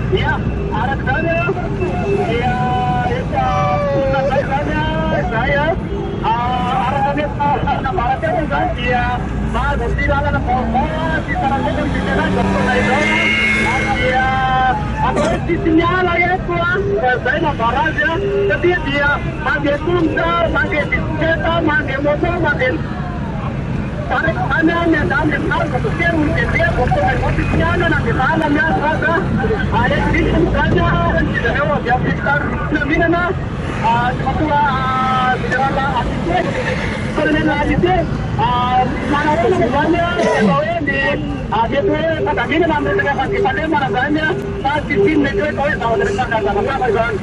Iya, arahnya ya itu pusat saya arahnya ke baratnya kan dia bagus tidak ada apa-apa di sana itu di sana dokter itu dia apa isinya lagi itu saya nak barat ya jadi dia pakai kunci pakai kereta pakai motor pakai Ana dalam hal kemudian dia untuk posisinya nanti malamnya ada ada di sana tidak ada yang bisa namanya ketua bicara asisten kolonel asisten mana orang banyak tahu ini dia tu kata ini nama mereka pasti pada mana banyak pasti tim itu tahu tahu dari sana apa kan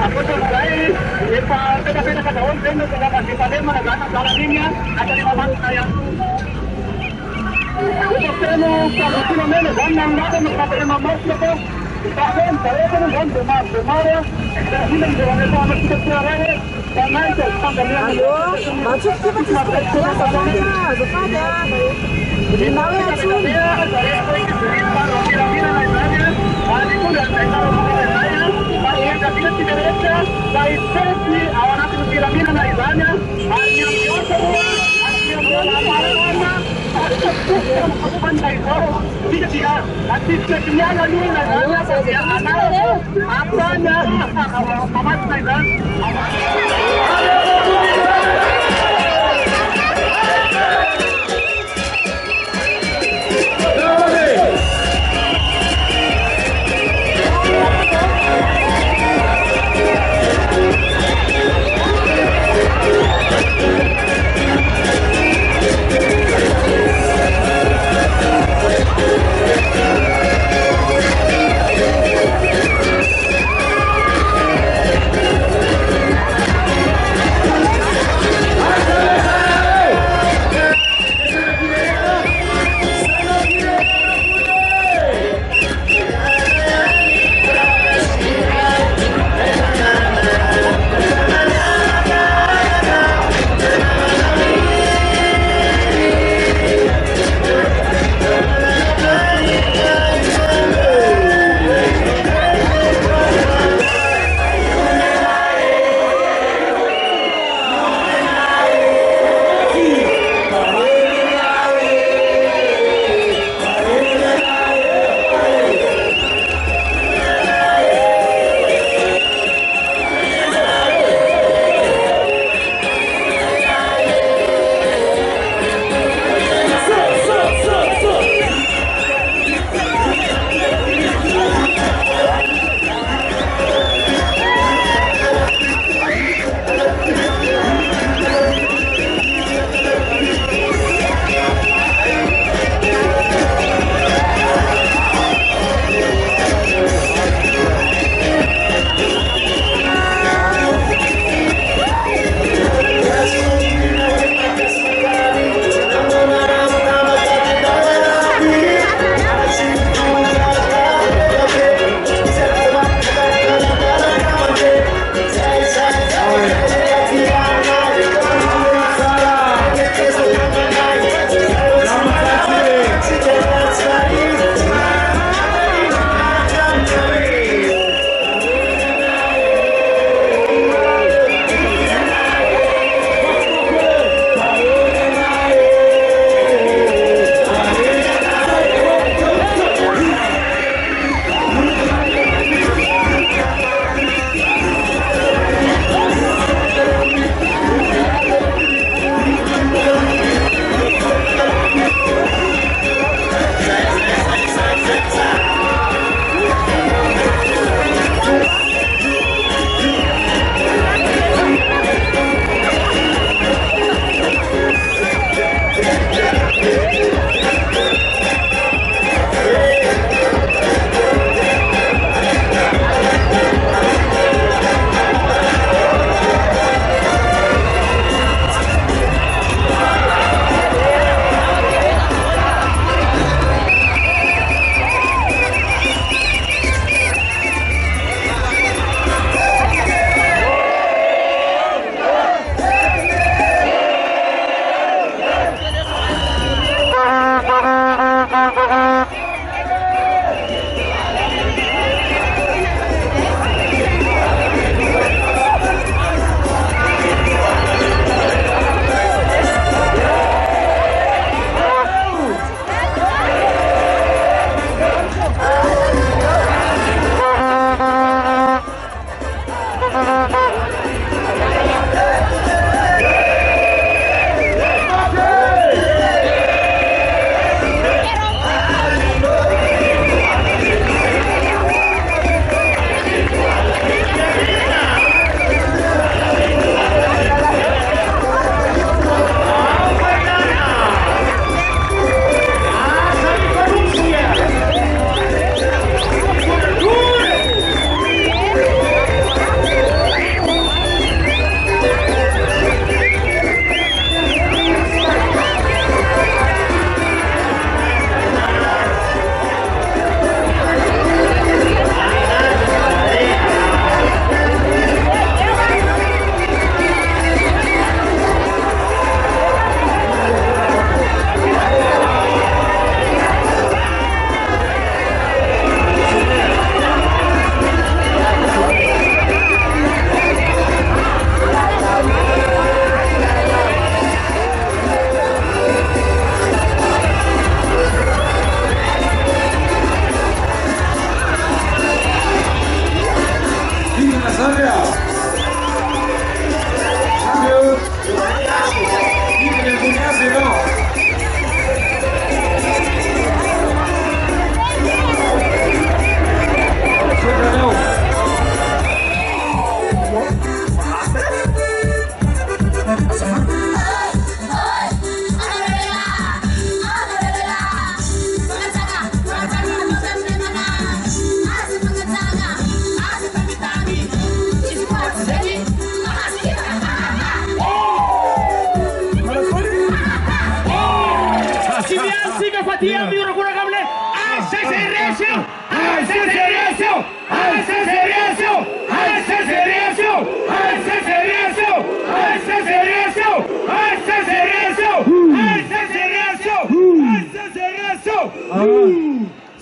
Aku tuh saya, kita daun saya sudah masih pada mana jalannya ada 5 menit saya. Aku temu kalau kilometer dan nggak ada sampai 5 menit itu. Bahkan saya pun demar ya. Ini jalan itu amat keluar ya. Karena itu sampai Halo, masuk kita ya, depannya. Di mana ya, Sun?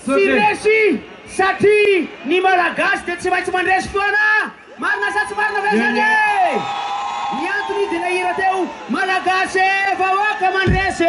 Sireshi Sati ni malagasy dia tsy maintsy mandresy foana. Marina sa tsy marina ve zany? Ny antony dia nahira teo malagasy vahoaka mandresy.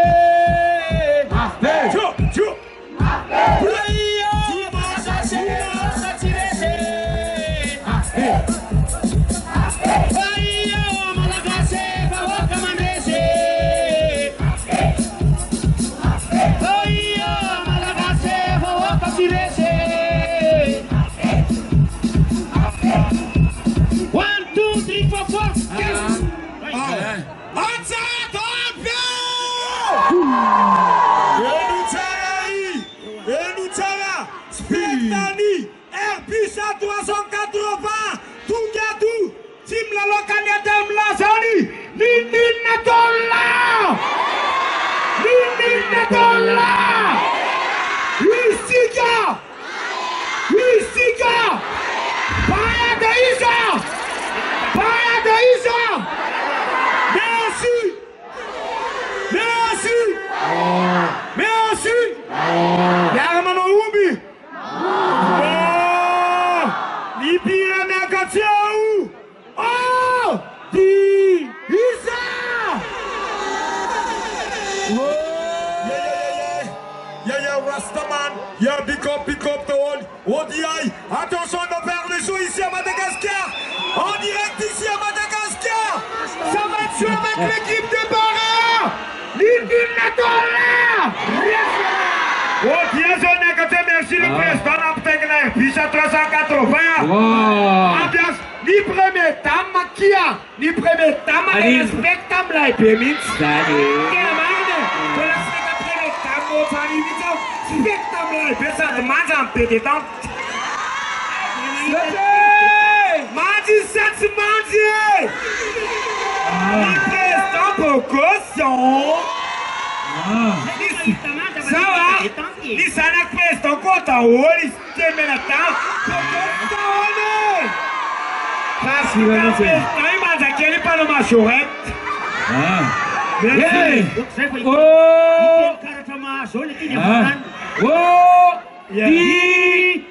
Pick up the one. ODI. Attention, on va faire le show ici à Madagascar. En direct ici à Madagascar. Ça va être chaud avec l'équipe de Bara. L'équipe Natola. ODI, merci le président. On a RPC 380. Ambiance. Ni premier temps, Makia. Ni premier temps, respectable la épémine. Spectacle, pensa de mange en pététant. Mange ça, tu manges. Président pour caution. Ça va? Ni ça n'a pas président quoi t'as oué, ni c'est maintenant. Ça, c'est le président, il m'a dit qu'il n'est pas le machorette. Merci. Oh! Oh! Di!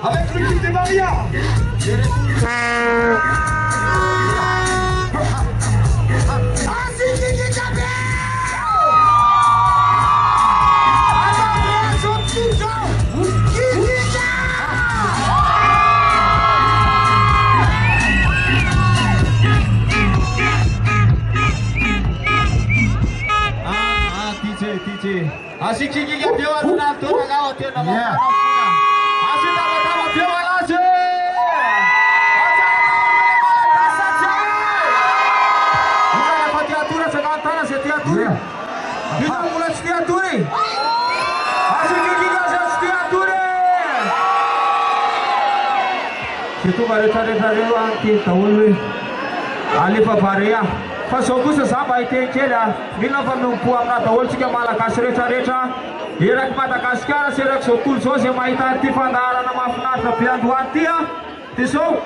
Avec l'équipe des Maria. DJ. Asyik ciki yang dia tu nak tu nak kau tu nak makan. Asyik nak makan dia malah je. Kita dapat diatur sekarang setiap tu. Kita mulai setiap tu ni. Asyik ciki yang setiap tu ni. Itu baru cari orang kita tahu. Alifa Faria. Fasogusa sampai tekela bila pamempuang na tawol sige mala kasrecha Irak Madagascar serak sotul so se maita tifandara na mafna trapian duantia tiso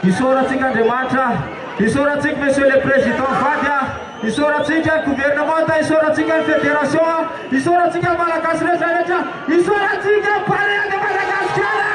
isora singa de matra isora sing monsieur le président Fadia isora singa gouvernement isora singa fédération isora singa mala kasrecha isora singa Faria de Madagascar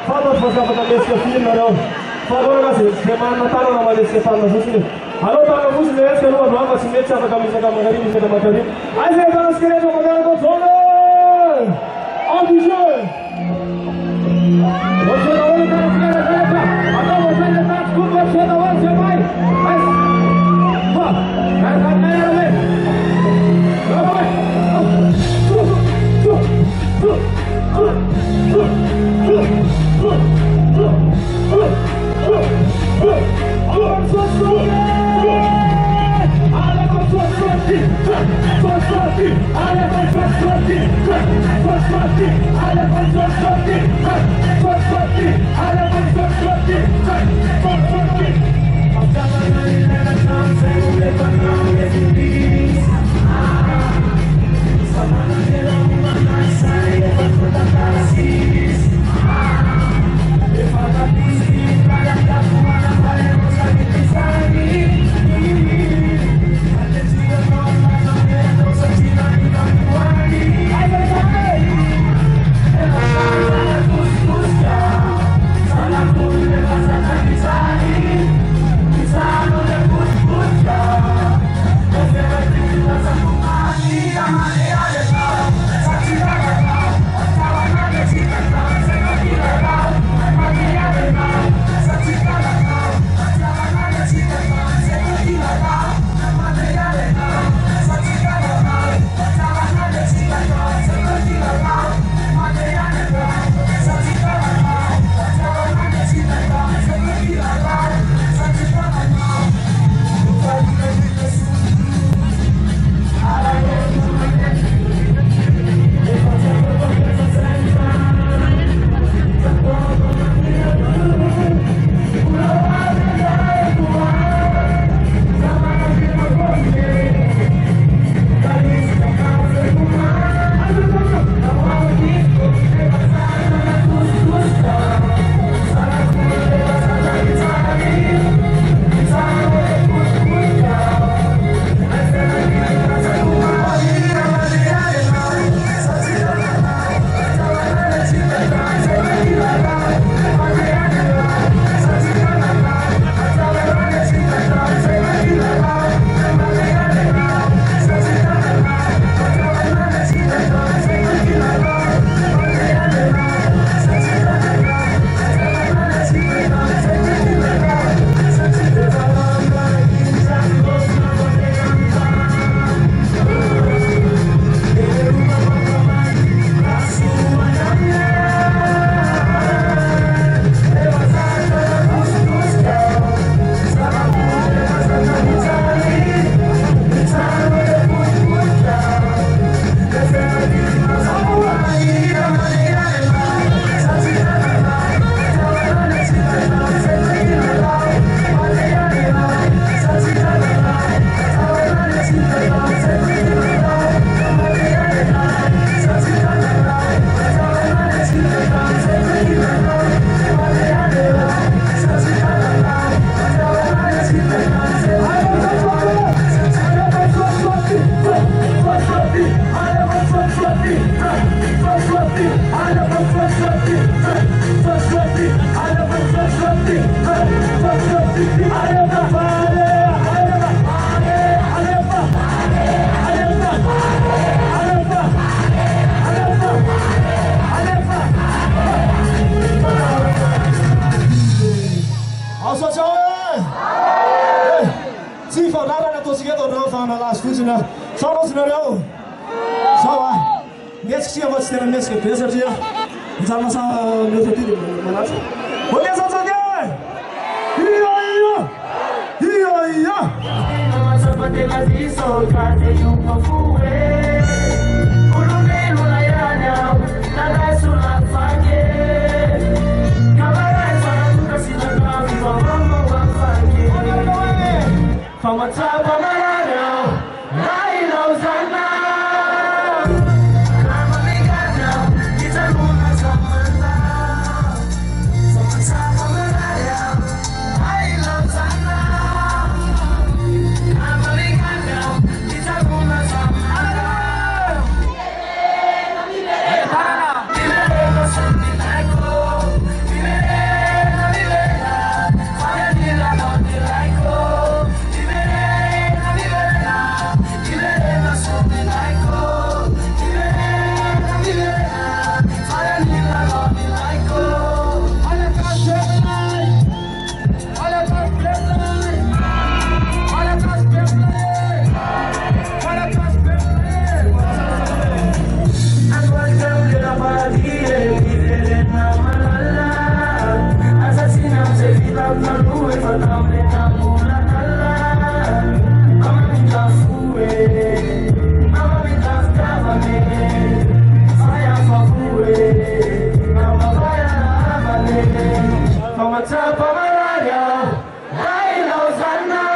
Fatto possiamo también que film, no. Favor kasi semana talo na malis ke sana susini. Halo talo susini es que no vamos a sin echa para camisa का मगर नहीं करना चाहिए. ऐसे डांस करें तो मगर को छोड़ो. Audition. Você não vai dar os caras já. Agora você já tá com você não vai ser mais. Vai vai. Pamachapa Malaria, Raila Zanna.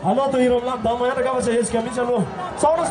Halo tu hirom lam damai ada kawan saya sekali calo. Saudara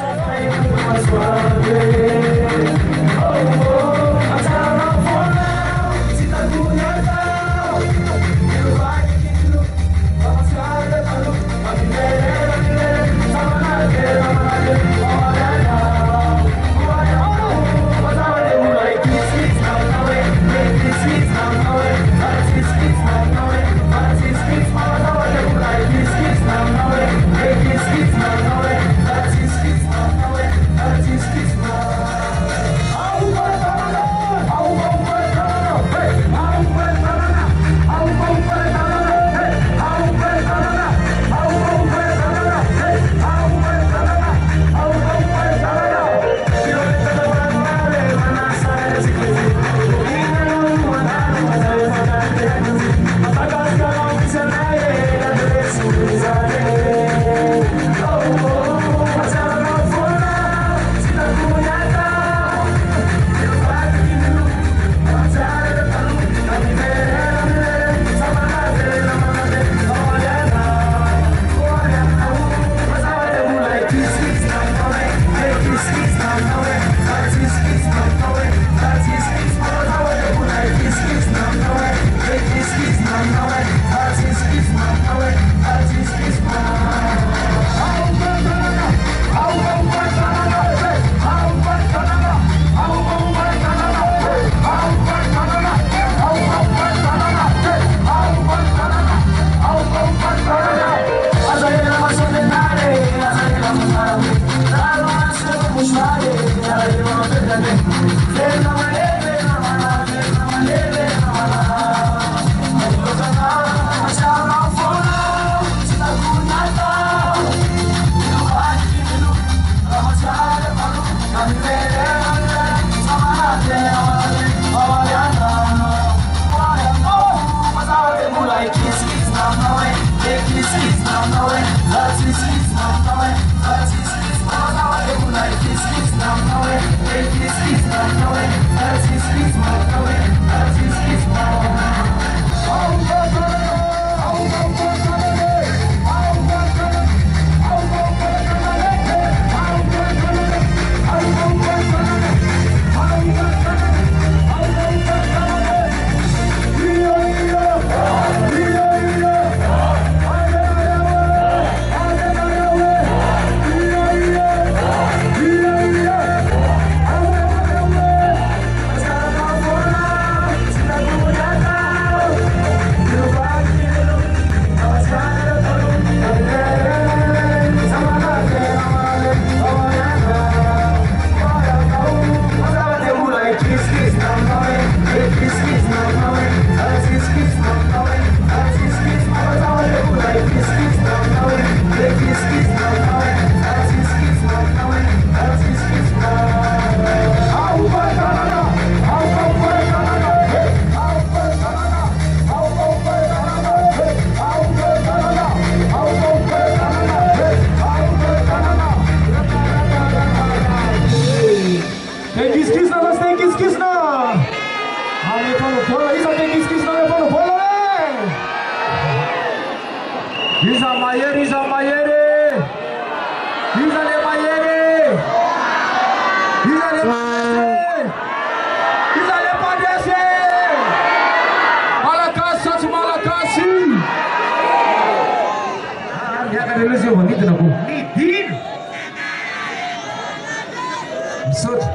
Msoto.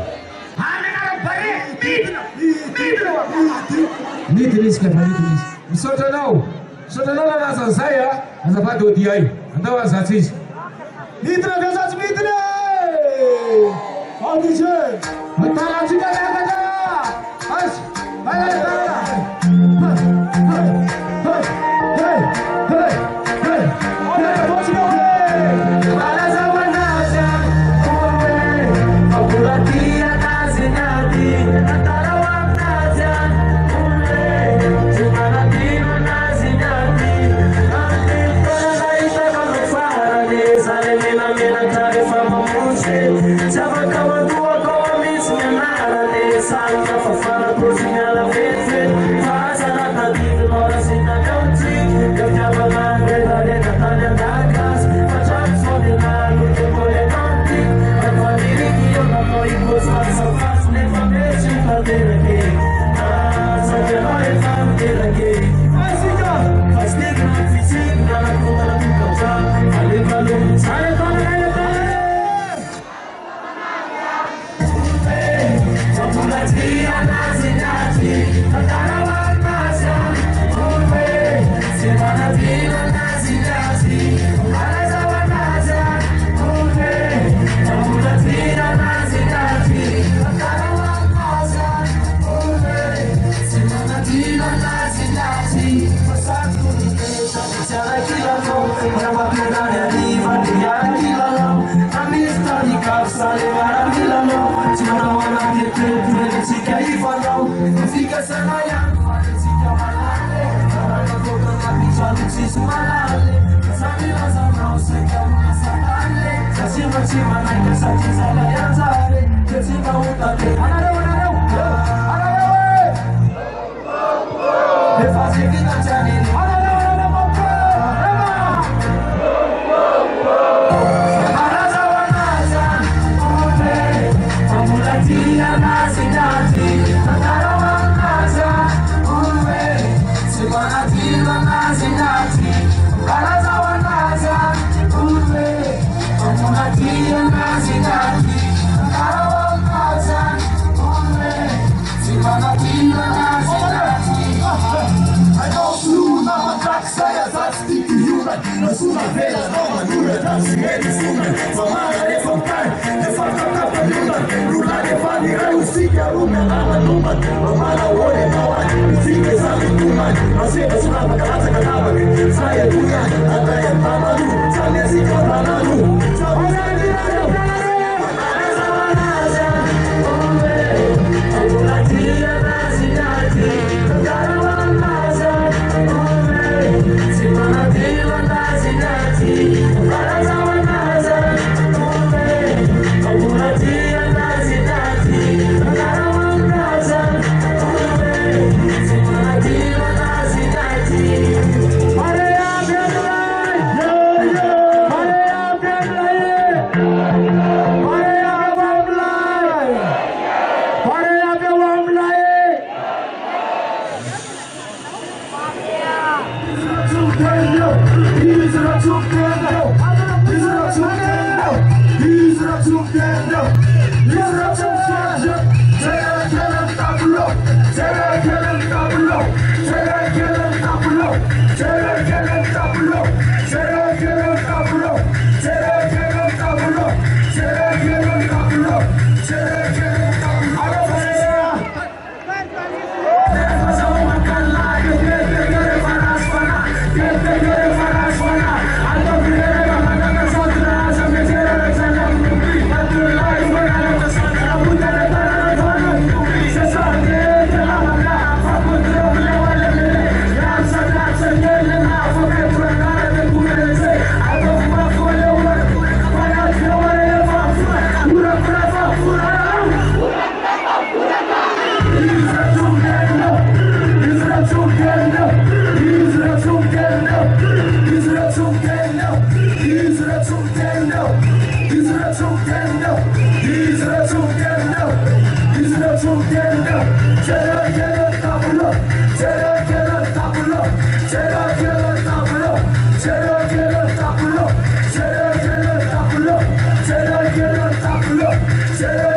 Nitilis ka nitilis. Msoto nao. Msoto nao na sasaya, azapata odiai. Andawa satis. Mitra kasas mitra. Audition. Matala chika daga. As. Bye.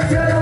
Get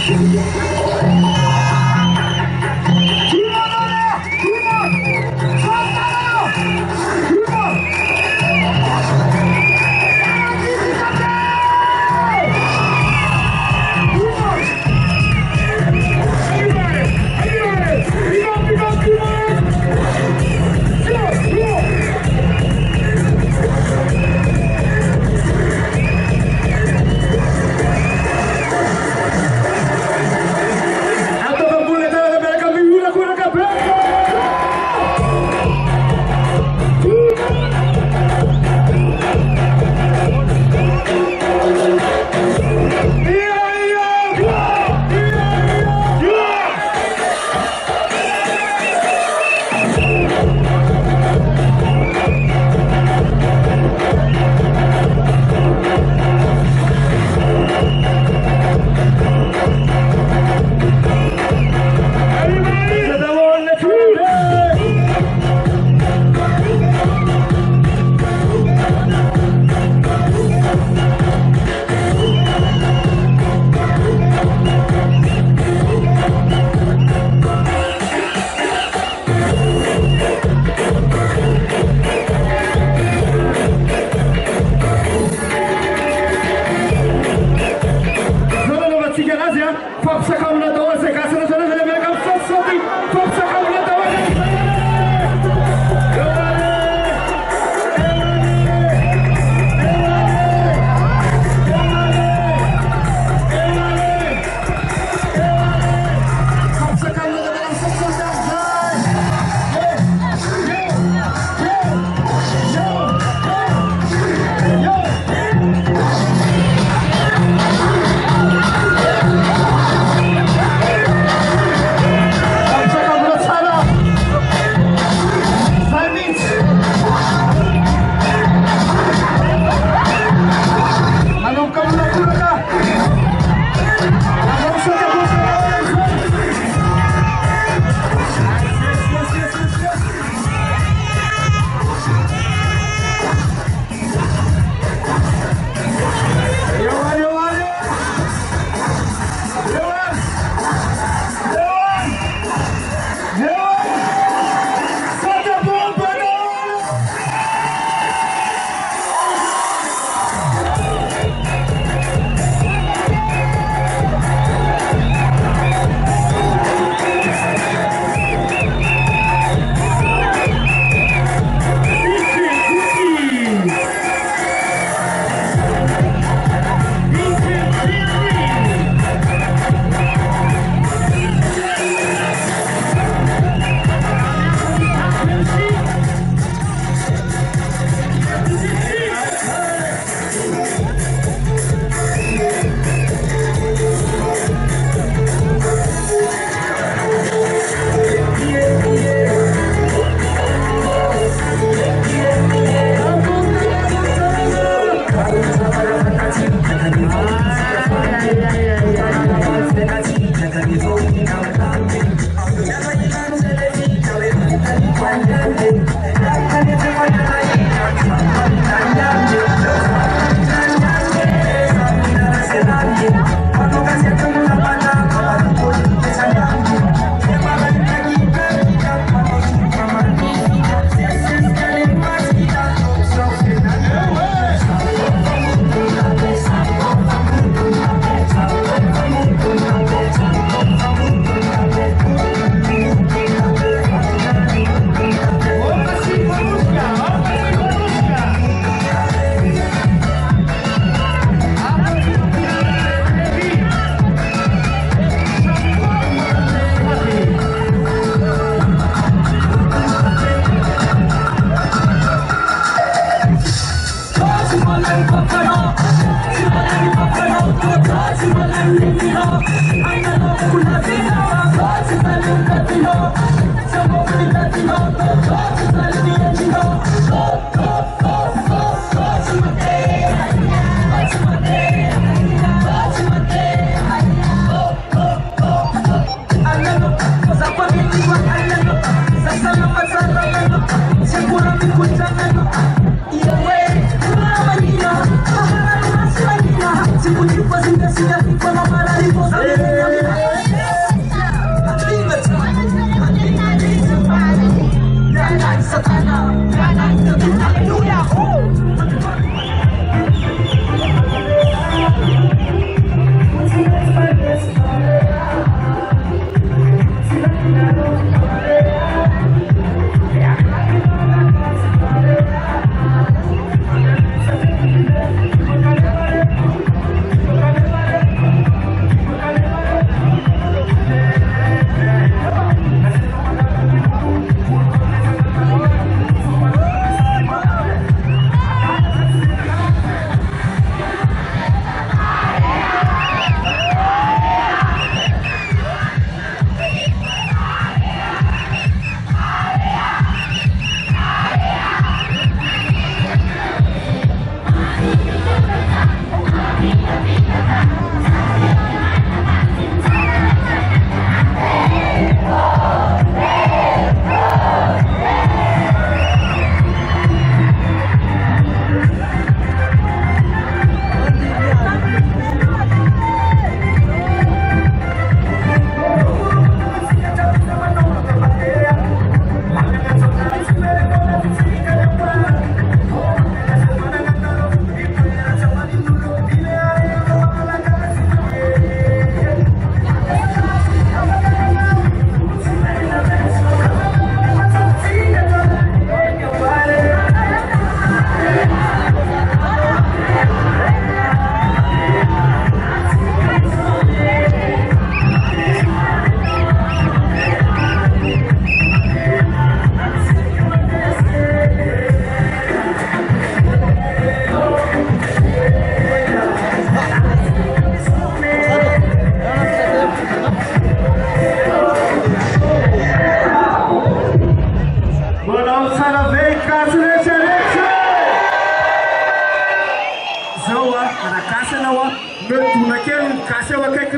Siku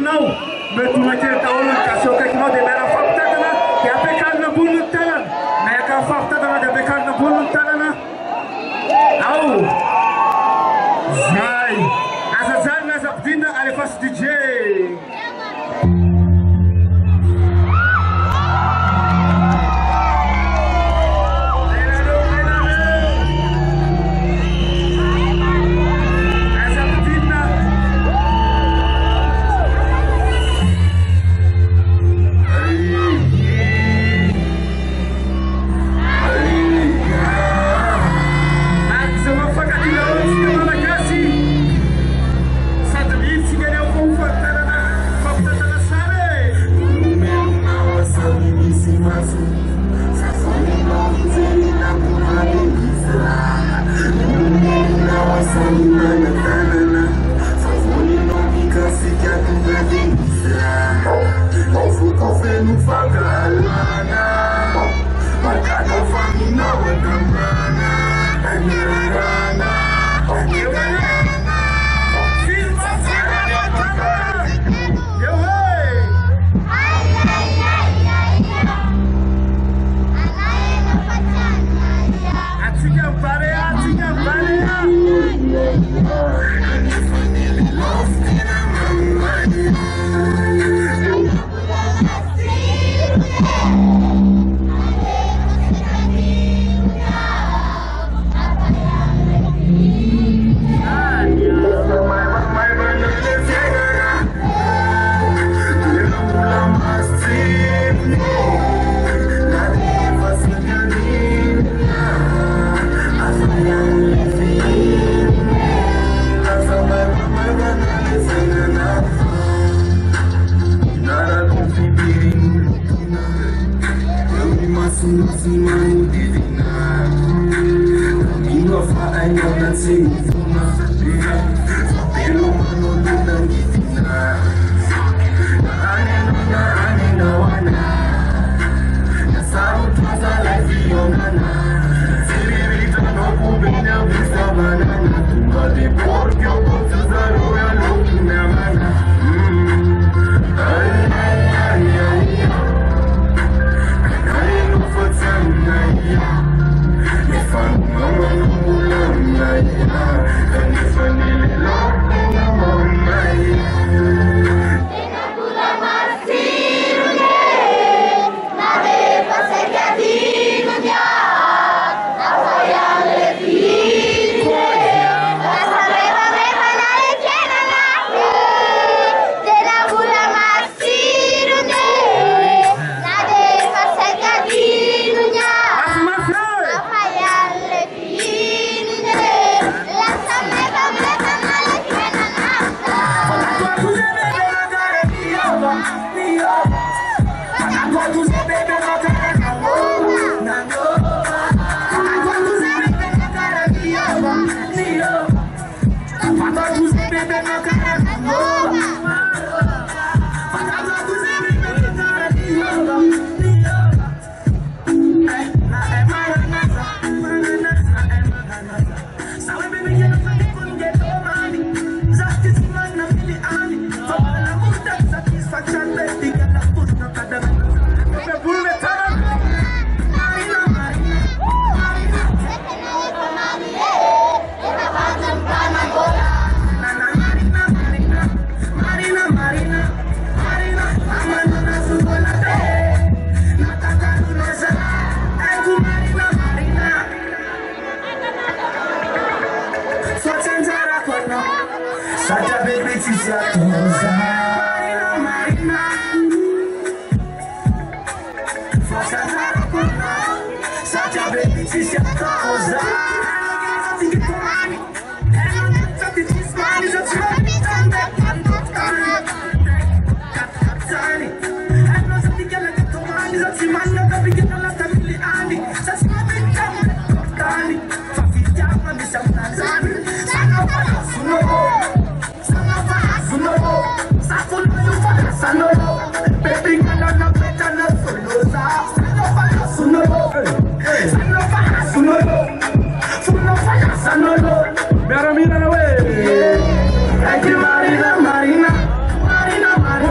Tananao, metuna keta olo kasoka kino de mera faptana, ya pekan na bulu tanan, na ya faptana de pekan na bulu tanana. Au, zai, azazan na zapdina alefas DJ. Mira, mira, güey. Ay, que Marina, Marina, Marina, Marina.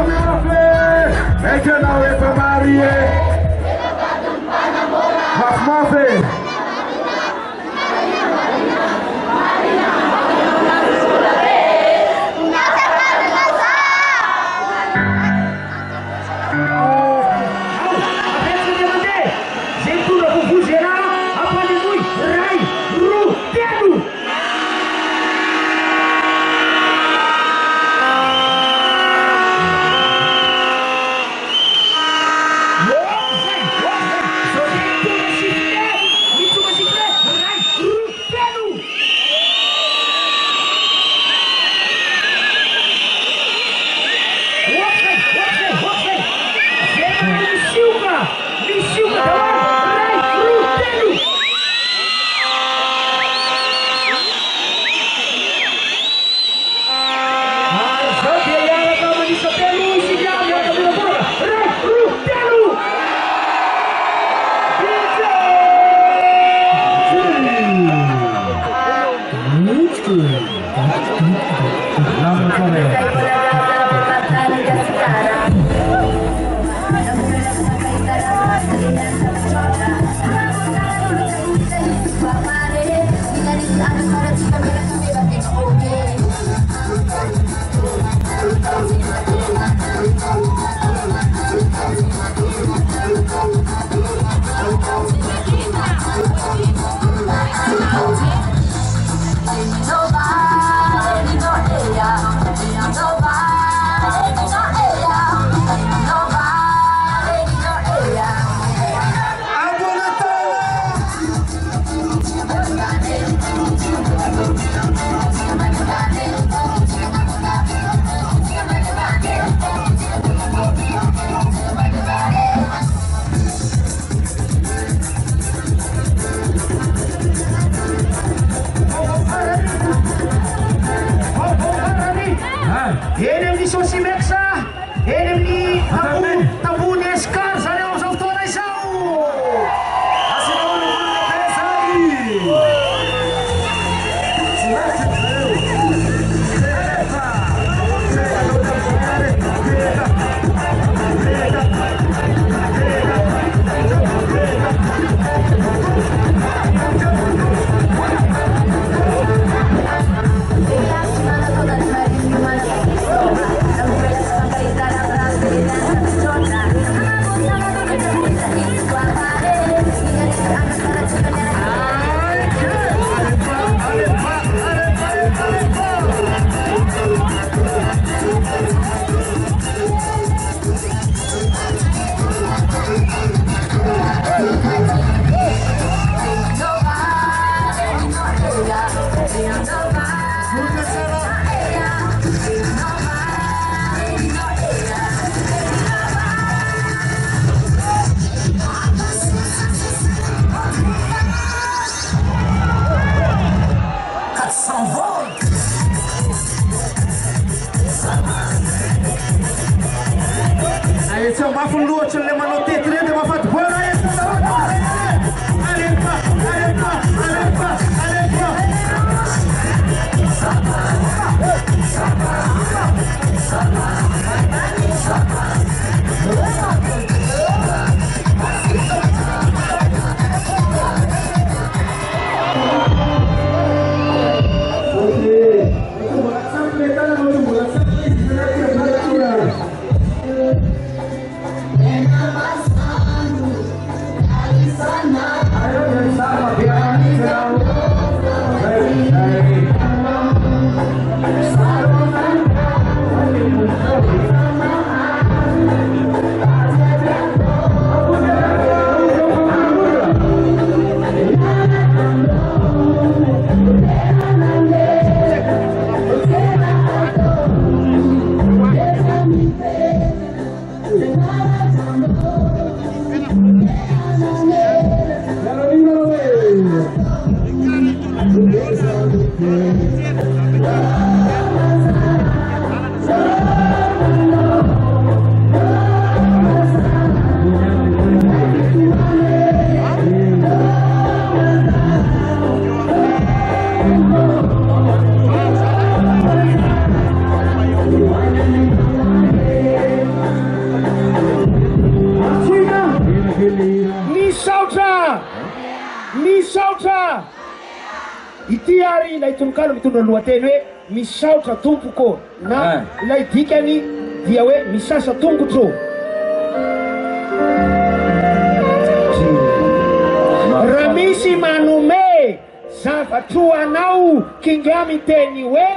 Itiari ilay tononkalo mitondra lohateny hoe misaotra tompoko na ilay dikany dia hoe misasa tongotro. raha misy manome zavatra anao kingamy teny hoe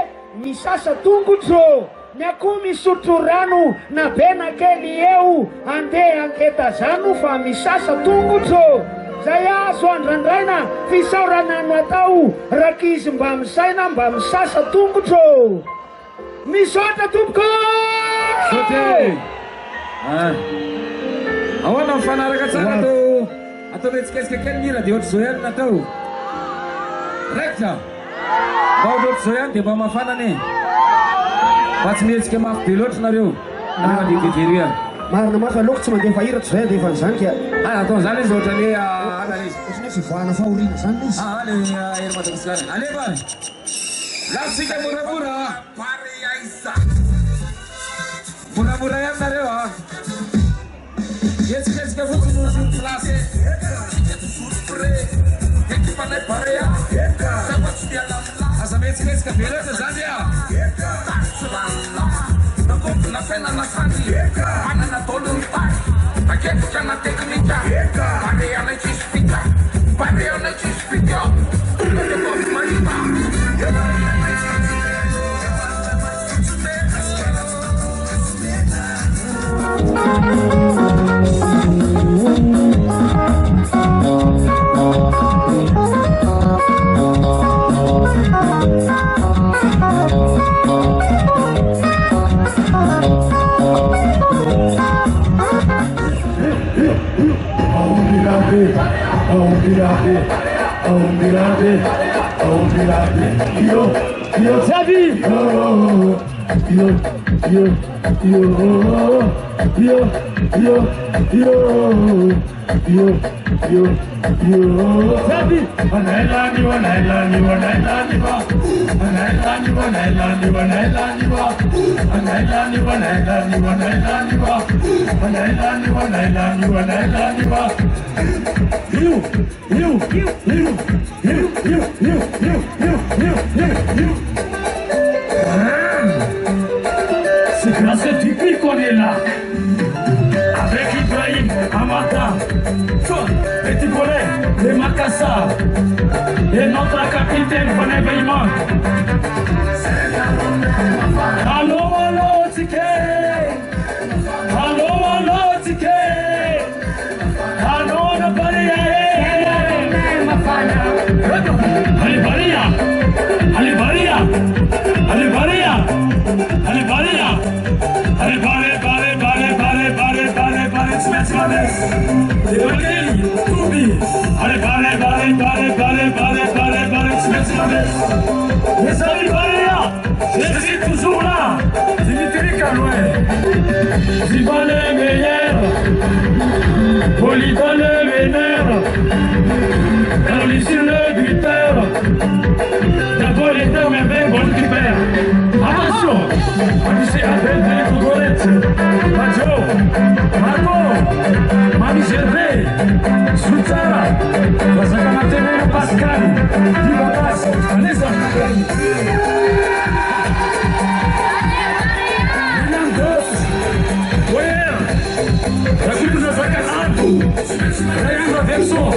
misasa tongotro ny akoho misotro rano na be na kely eo andeha anketa zano fa misasa tongotro zay azo andrandraina fisaorana no atao rakizy mba misaina mba misasa tongotro misaotra tompoko Sote! Ahoana mifanaraka tsara atao metsiketsika kely mira dia ohatr'izao ihany natao raikitra mba ohatr'izao ihany dia mba mafana ane fa tsy mihetsika mafy be loatra nareo alefa devevery marina mafy aloka tsy mandefa hira tsy zay andefa nyzanyka ataon'izany izy ohatra le alana izy ohatrany hoe fivoahana fahoriana zany le izy le hery Madagasikara alefa lasika moramora moramora ihany nareo etsiketsika fotsiny nosiny plasy aza metsiketsika be loatra zany C'est grâce à Tipi qu'on est là, avec Ibrahim, Amata, Petit Volet, les Makassar, et notre capitaine René Veillement. Allô, allô, ticket! Allô, allô, ticket! Allô, la Baria! Allez, Baria! Allez, Baria! Allez, Baria! Allez, Baria! Allez, Baria, Baria, Baria, Baria, Baria, Baria, Baria, Smetsmanes! Allez, Baria, Baria, Baria, Baria, Baria, Baria, Baria, Smetsmanes! Les amis Baria! Je suis toujours là! Dimitri Kaloué! Viva les meilleurs! Polydon le vénère! Carly sur le buteur! D'abord les termes et bien bon qui perd! Attention! Mami Abel de Cougorette! Majo! Marco! Mami Gervais! Soutara! Vasaka Matene Pascal! Divakas! Vanessa! Aqui nos vacanado, traindo a versão.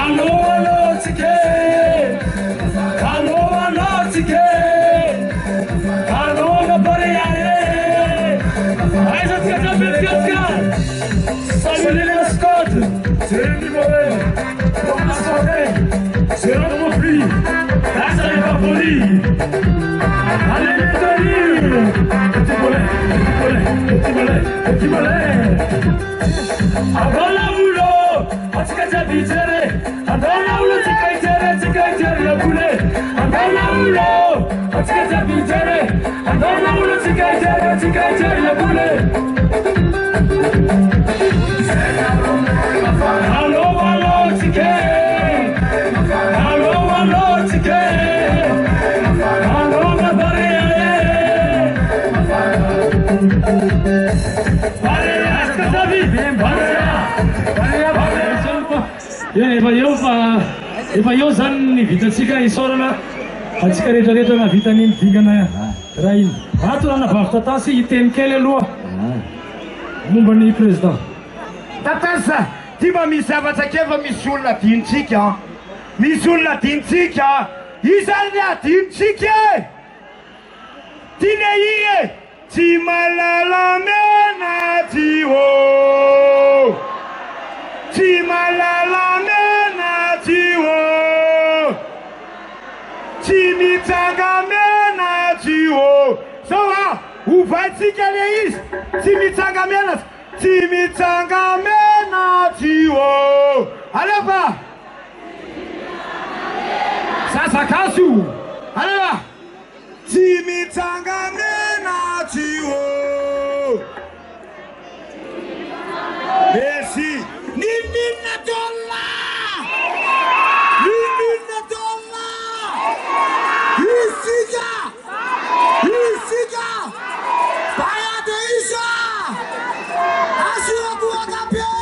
Alô, alô, ticket. Alô, alô, ticket. Alô, na pareia. Aí já tinha que salut les Scott. C'est le Morel. Comme la soirée. C'est le mot pli. Là, ça n'est pas poli. Allez les tenir! Petit volet, petit volet, petit volet! Adona ulo! Atikaja bitere! Adona ulo tikaitere ya bule! Adona ulo! Atikaja bitere! Adona ulo tikaitere ya bule! Allo, allo, tike! Allo, allo, tike! Efa eo zany ny vitatsika isaorana fa tsika rehetrarehetra na vita ny mivingana raha iny ato nanavavitra tasy hiteny kely aloha momba ny président Tatasa, ty mba misy zavatra keva misy olona adinitsika. Misy olona adinitsika. Izany adinitsika e! Tiane ie! Tsy malala mena ty o! Tsy malala mena ty o! Tsy mitsanga mena ty o! Sao a! Ovaitsika le izy! Tsy mitsanga mena! Tsy mitsanga mena ty o! Alefa! Sasakaso! Alefa! Tsy mitsanga mena ty o! Merci! Ninina dolla! Ninina dolla! Isika! Isika! Baya de Isa! Asura tua campeão!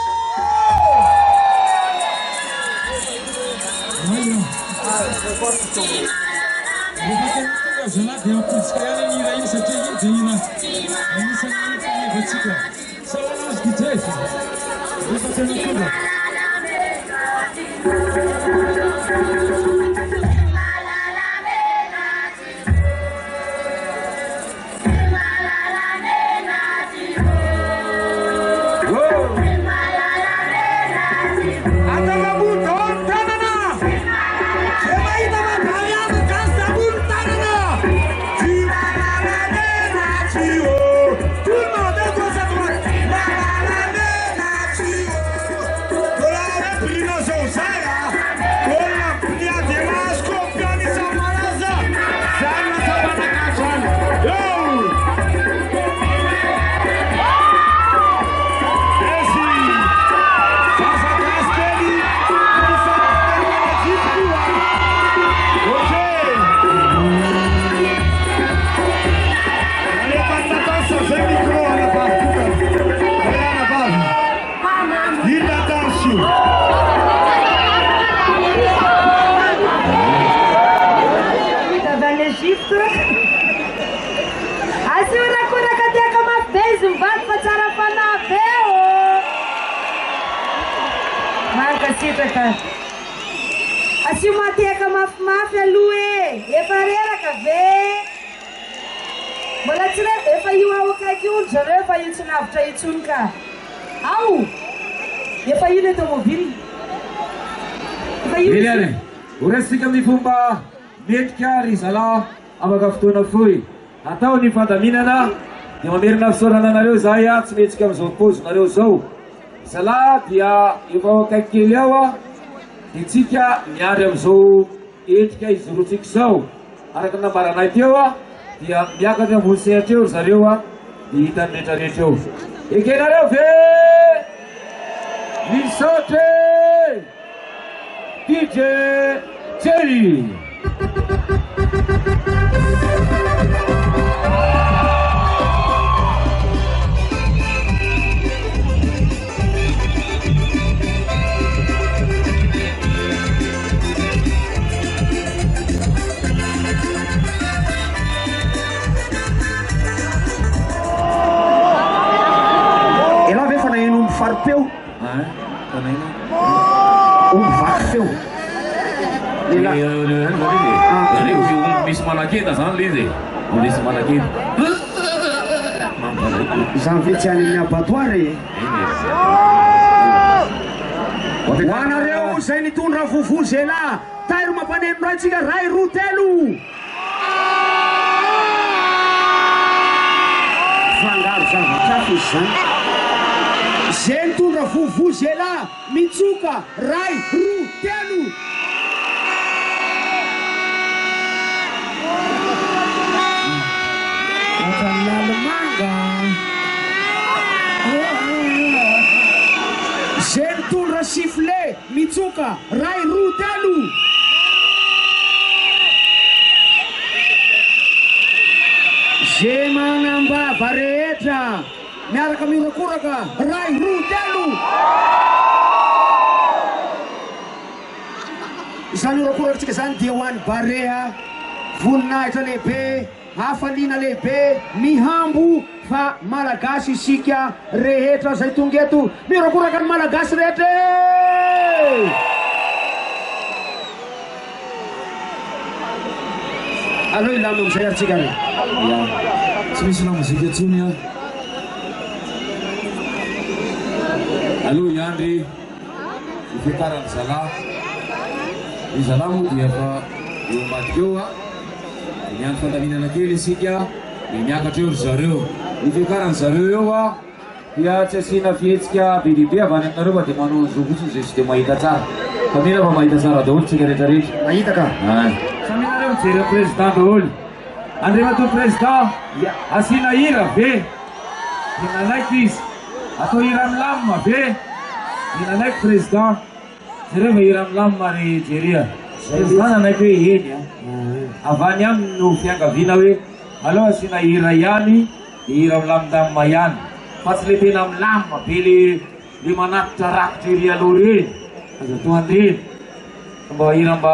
Asio mateka mafimafy aloha e, efa reraka ve? Mbola tsy efa io ao akaiky olo zareo efa io tsy lavitra intsony ka. Ao! Efa io le tomobily. Efa io Eliane, horesika amin'ny fomba mendrika ry zala afaka fotoana foy. Atao ny fandaminana dia mamerina fisaorana anareo zahay tsy mihetsika amin'izao paozinareo zao. Zala dia efa ao akaiky kely ao a. Itsika miary amin'izao endrika izorotsika izao. Araka nambaranay teo a dia miakatra ambony sehatra eo zareo a dia hitany rehetrarehetra eo. Ekenareo ve misaotra DJ Jerry. Farpeu. Vaky feo. Misy manaketa zany le izy misy manaketa Zany vetsy any amin'ny abattoir e. Ho anareo zay nitondra vuvuzela tairo mampaneno raitsika ray roa telo. Fangaro zavatra izy zany. Zay nitondra vuvuzela mitsoka ray roa telo. Zay nitondra sifflet mitsoka ray roa telo. Zay manambava rehetra miaraka mirakoraka ray roa telo. Izany irakorakantsika zany dia ho an'ny Barea voninahitra lehibe hafaliana lehibe mihambo fa malagasy isika rehetra zay tonga eto mirakoraka ny malagasy rehetra allo ilamy amizay aritsika re tsy misy lamozika tsony a aloha iandry ifiakarany zala i zala moa dia fa eo ambadika eo a miandro fandaminana kely isika dia miakatra eo ry zareo ifiakarany zareo eo a dia tsy asiana fihetsika bedibe avy any aminareo fa dia manao an'izao fotsiny zay tsy dia mahita tsara fa mena fa mahita tsara daholo tsika rehetrarehetra mahita ka saminareo mijery président daholo andriamato président asiana hira ve inanaiky izy atao hira milamina ve inanaiky président zareo va hira milamina ry jeria président nanaiky hoe eny a avany aminy no fiangaviana hoe aloha asiana hira ihany hira milamindamina ihany fa tsy le tena milamina be le manatitra rakitra ery aloha reny aza to andreny mba hira mba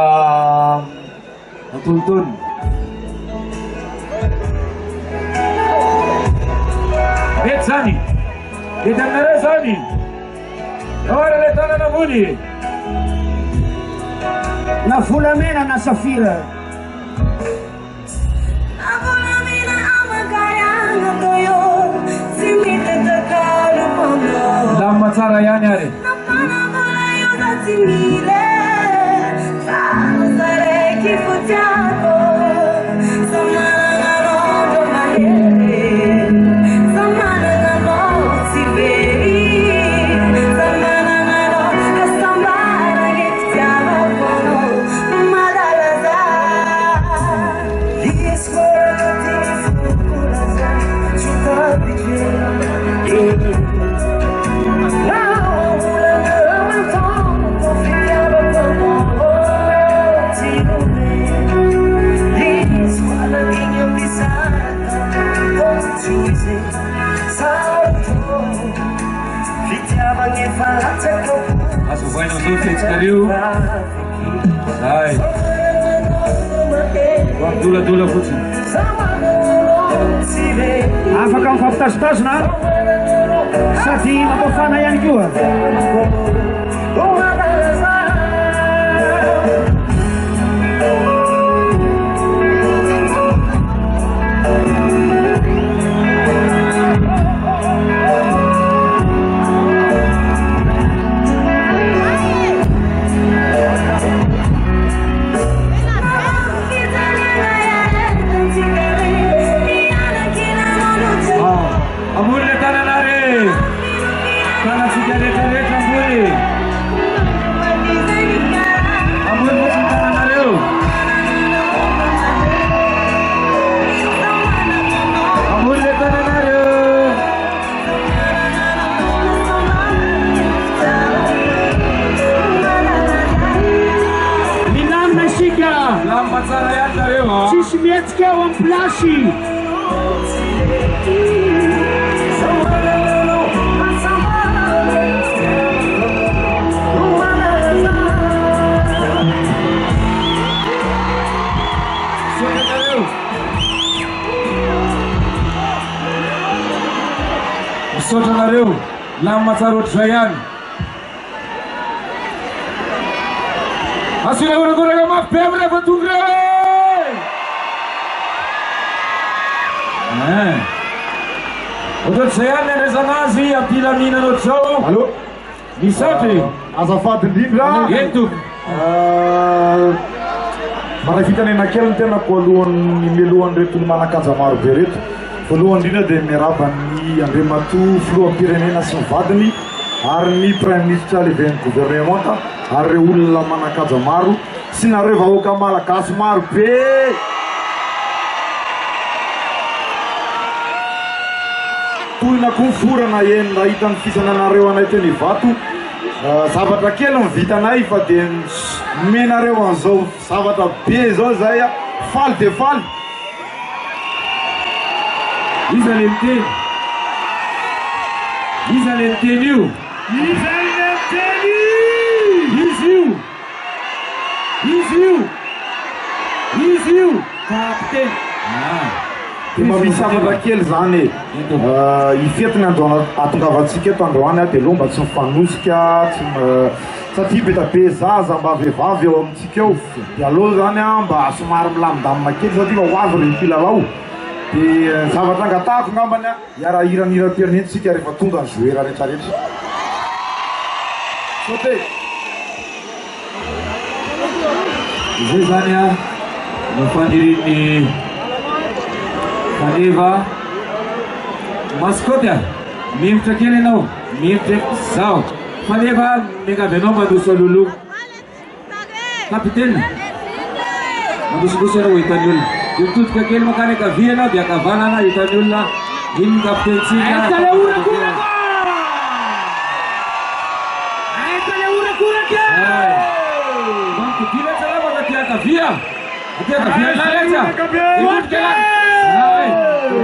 atonotony mety zany mety aminareo zany ohatra le tanana ambony na volamena na safira lamina tsara ihany ary azo voaina amizao fihetsika ay mamidoladola fotsiny afaka mifampitazotazona sady mampafana ihany koa ambony le tananare tanatsika rehetrarehetra ambony fotsiny tananareo ambony le tananareo milamina isika lamina tsara ihany nareo a tsisy mihetsika eo amin'ny plasy misaotra nareo lamina tsara ohatr'izay ihany asina orakoraka mafy be amin'ny rehefa tonga ohatr'izay ihany andraisana azy ampilaminana ohatr'izao Allô? misatry Azafady indrindra. ento Maravitanena kely ny tenako alohan'ny mialohan'ny reto ny manakaja maro be reto. Voalohany indrindra dia miaraba ny Andriamatoa filoham-pirenena sy ny vadiny ary ny prime ministre leven'ny gouvernemanta ary ireo olona manakaja maro sy nareo vahoaka malagasy maro be. Tohinako miforana enina hitan'ny fisananareo anay teny Ivato. Zavatra kely ny vitanay fa dia menareo an'izao zavatra be zao zay a faly de faly. iza le miteny iza le miteny io iza le miteny izy io kapiteny dia mamisy zavatra kely zany ifetina andro atongavantsika eto androany dia aloha mba tsy mifanosika satria be tabe zaza mba vehivavy eo amintsika eo dia aloha zany mba somary milamindamina kely satria fa ho avy reny mpilalao dia zavatra angatahako ngambany hiarahiran'hiram-pirenentsika rehefa tonga ny joueur rehetrarehetra saute izay zany a no fandirin'ny faneva maskoty a mihevitra kely ianao mihevitra zao faneva miangavy anao mandoso alolo kapiteny mandosondoso anao hitany olona dia mitodika kely makany akavia anao dia akavanana hitany olona iny ny kapitentsika Kila salama katika kavia naleja imutkela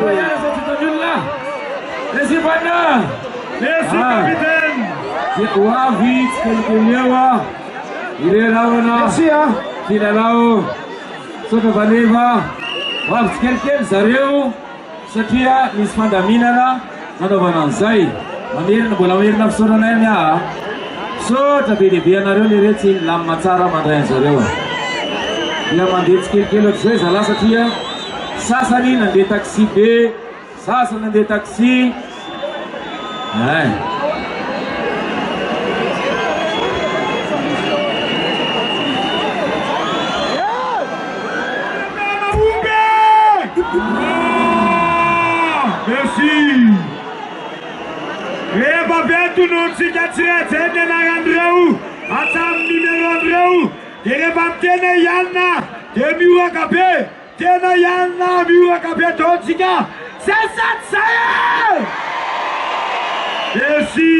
bayana sa tutajula lesibana lesi kapiten wavit kelkelewa irelawana kila lao soto vaneva wavit kelkel zareu satria misfandaminana nanaovana an'izay mamerina mbola mamerina fisaorana ihany a sotra be dehibe anareo le retsy lamina tsara mandray an'zareo dia mandeha tsikelikely ohatr'izay zala satria sasany nandeha taxi be sasany nandeha taxi ay Rehefa veto tsika tsiraidrainy anaran'ireo atsamin'ny numéro-n'ireo dia rehefa mitena ianina dia mioraka be tena ianina mioraka be ataontsika sasaty zay merci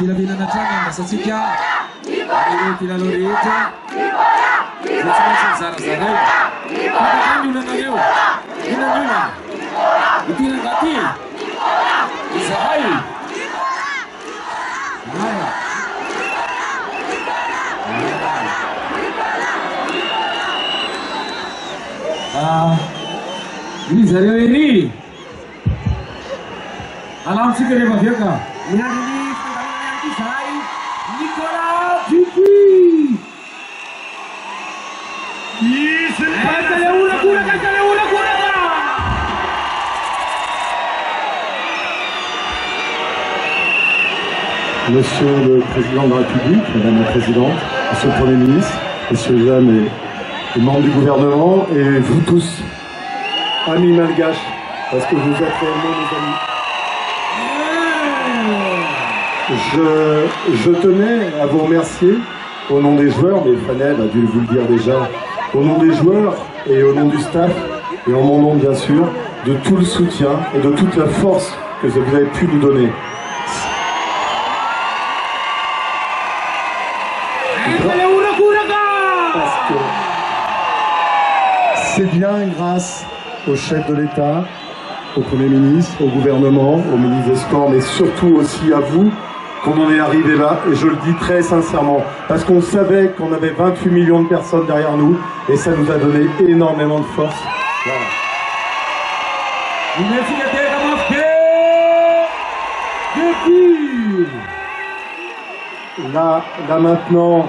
Bila-bila na dyan ang masasikya ang pinalo rehetra zara-zaray patakan nyo na ngayon inan nyo na itinagati isahay ini zareo eri alam sika rehefa viaka miandrini Nicolas Dupuis! Monsieur le Président de la République, Madame la Présidente, Monsieur le Premier ministre, Messieurs les dames et membres du gouvernement, et vous tous, amis malgaches, parce que vous êtes réellement mes amis. Je tenais à vous remercier au nom des joueurs, mais Fanel a dû vous le dire déjà, au nom des joueurs et au nom du staff, et en mon nom bien sûr, de tout le soutien et de toute la force que vous avez pu nous donner. Parce que c'est bien grâce au chef de l'État, au Premier ministre, au gouvernement, au ministre des Sports, mais surtout aussi à vous, qu'on en est arrivé là, et je le dis très sincèrement, parce qu'on savait qu'on avait 28 millions de personnes derrière nous, et ça nous a donné énormément de force. Voilà. Là maintenant,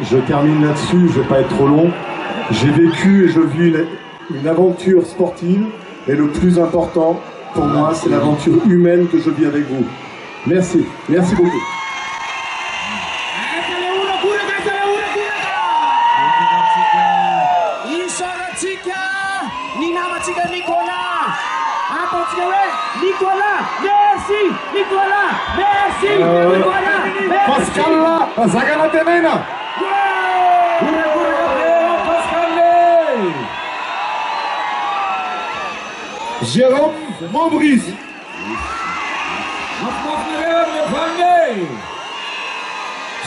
je termine là-dessus, je ne vais pas être trop long. J'ai vécu et je vis une aventure sportive, et le plus important pour moi, c'est l'aventure humaine que je vis avec vous. Merci, merci beaucoup. Pascal, Zagana Tenena. Jérôme Montbrice.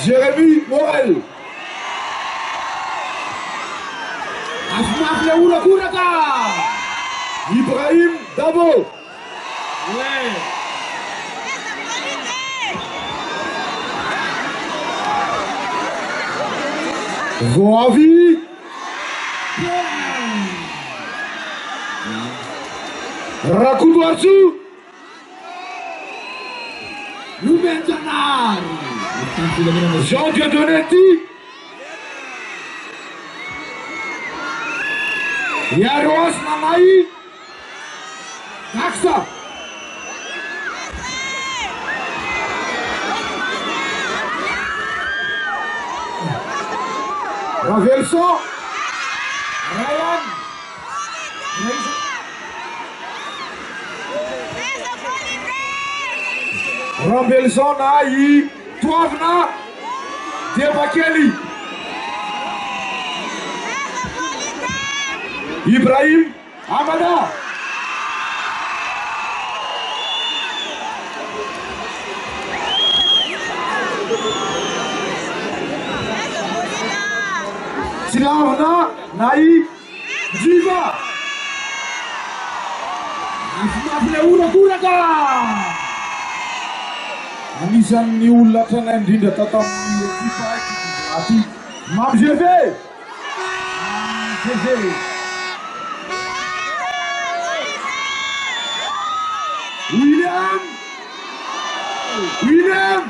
Jérémy Morel. Ibrahim Dabo. Voavi. Rakuduarju. Ruben Janar. Jean Diodonetti. Yaros Namai. Naksa. Ravelson. Ryan. Ravelson aí. Tuavna. Debakeli. Ibrahim Amada. Silavna Nai Jiva. Afuna ura-uraka. Anisan'ny olona tranainy indrindra tato amin'ny ekipa aty. Mam GV. GV. William. William.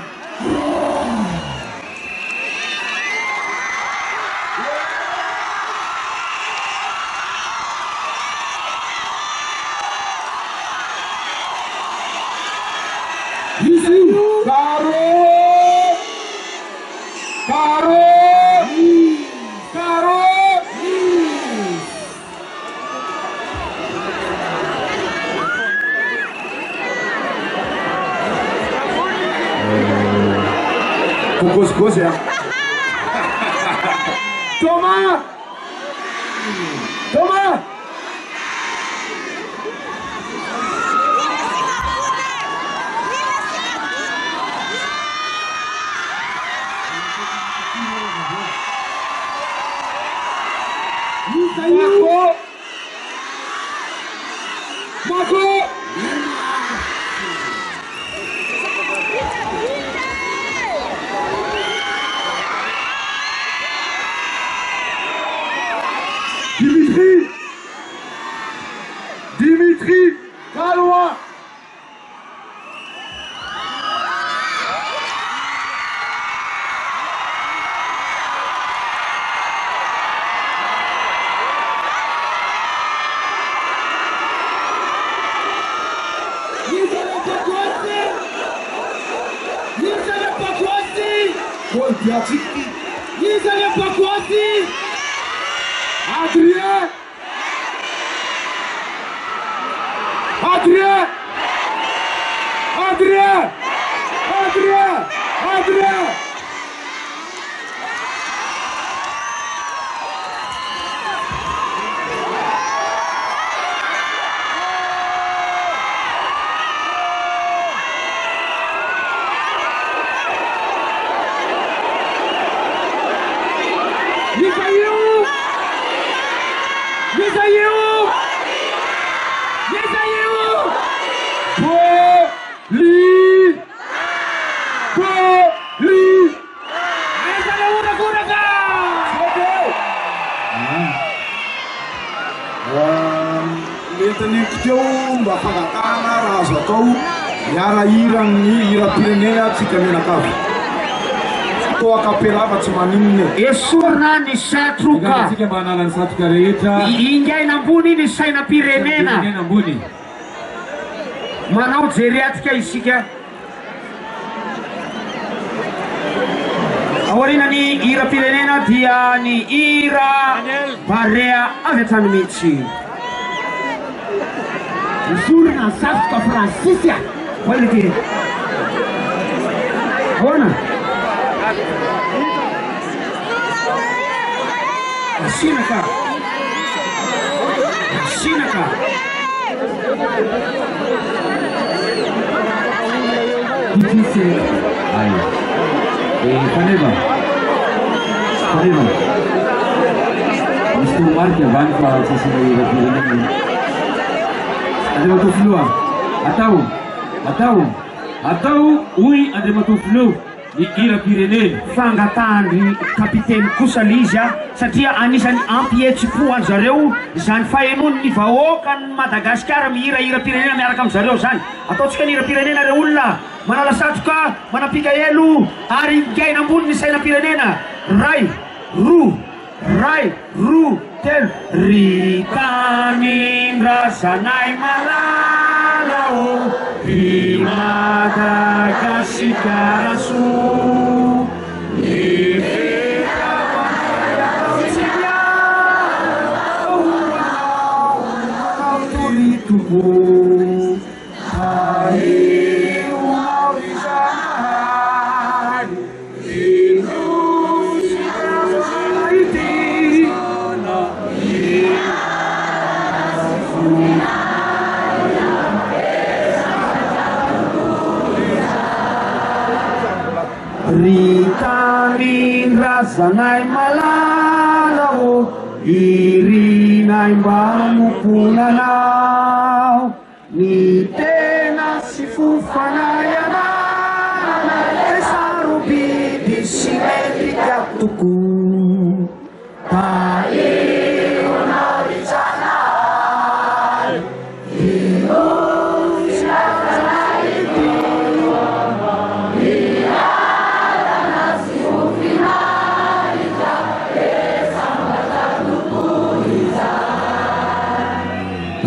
Caro. Caro. Caro. Cocos ya. Toma. Toma. Marco. Marco. Dimitri. Dimitri. Galois. Nizale Pakwasi. Adrien. Adrien. Adrien. Adrien. Adrien. Mba fagatana raha azo atao hiarahirany hira-pirenena tsika menakavy toa kapelava tsy maninone esorina ny satroka tsika mba hanala ny satroka rehetra ingaina ambony ny sainam-pirenena ambony manao jeriatika isika aoriana ny hira-pirenena dia ny hira barea avy hatrany mihitsy Surna Saska Francisia. Quality. Bona. Sinaka. Sinaka. Difícil. Ahí. Paneva. Paneva. Mr. Mark Banca, si Andriamatofilo atao hoy Andriamatofilo hira Pyrénées fangatandry kapiteny kosa lizy satria anisany ampihetsi-po any zareo zany fahenony ny vahoaka ny Madagasikara mihirahira Pyrénées miaraka amin'ny zareo zany ataotsika ny hira Pyrénées reo olona manala satroka manapika elo ary gaina ambony ny saina Pyrénées ray roa telo ritanin-drazanay malalao i Madagasikara so Ritanin-drazanay malalao irinay mba nomponanao ny tena sy fofanay ananay sarobidy sy metrika toko taeonao rizanay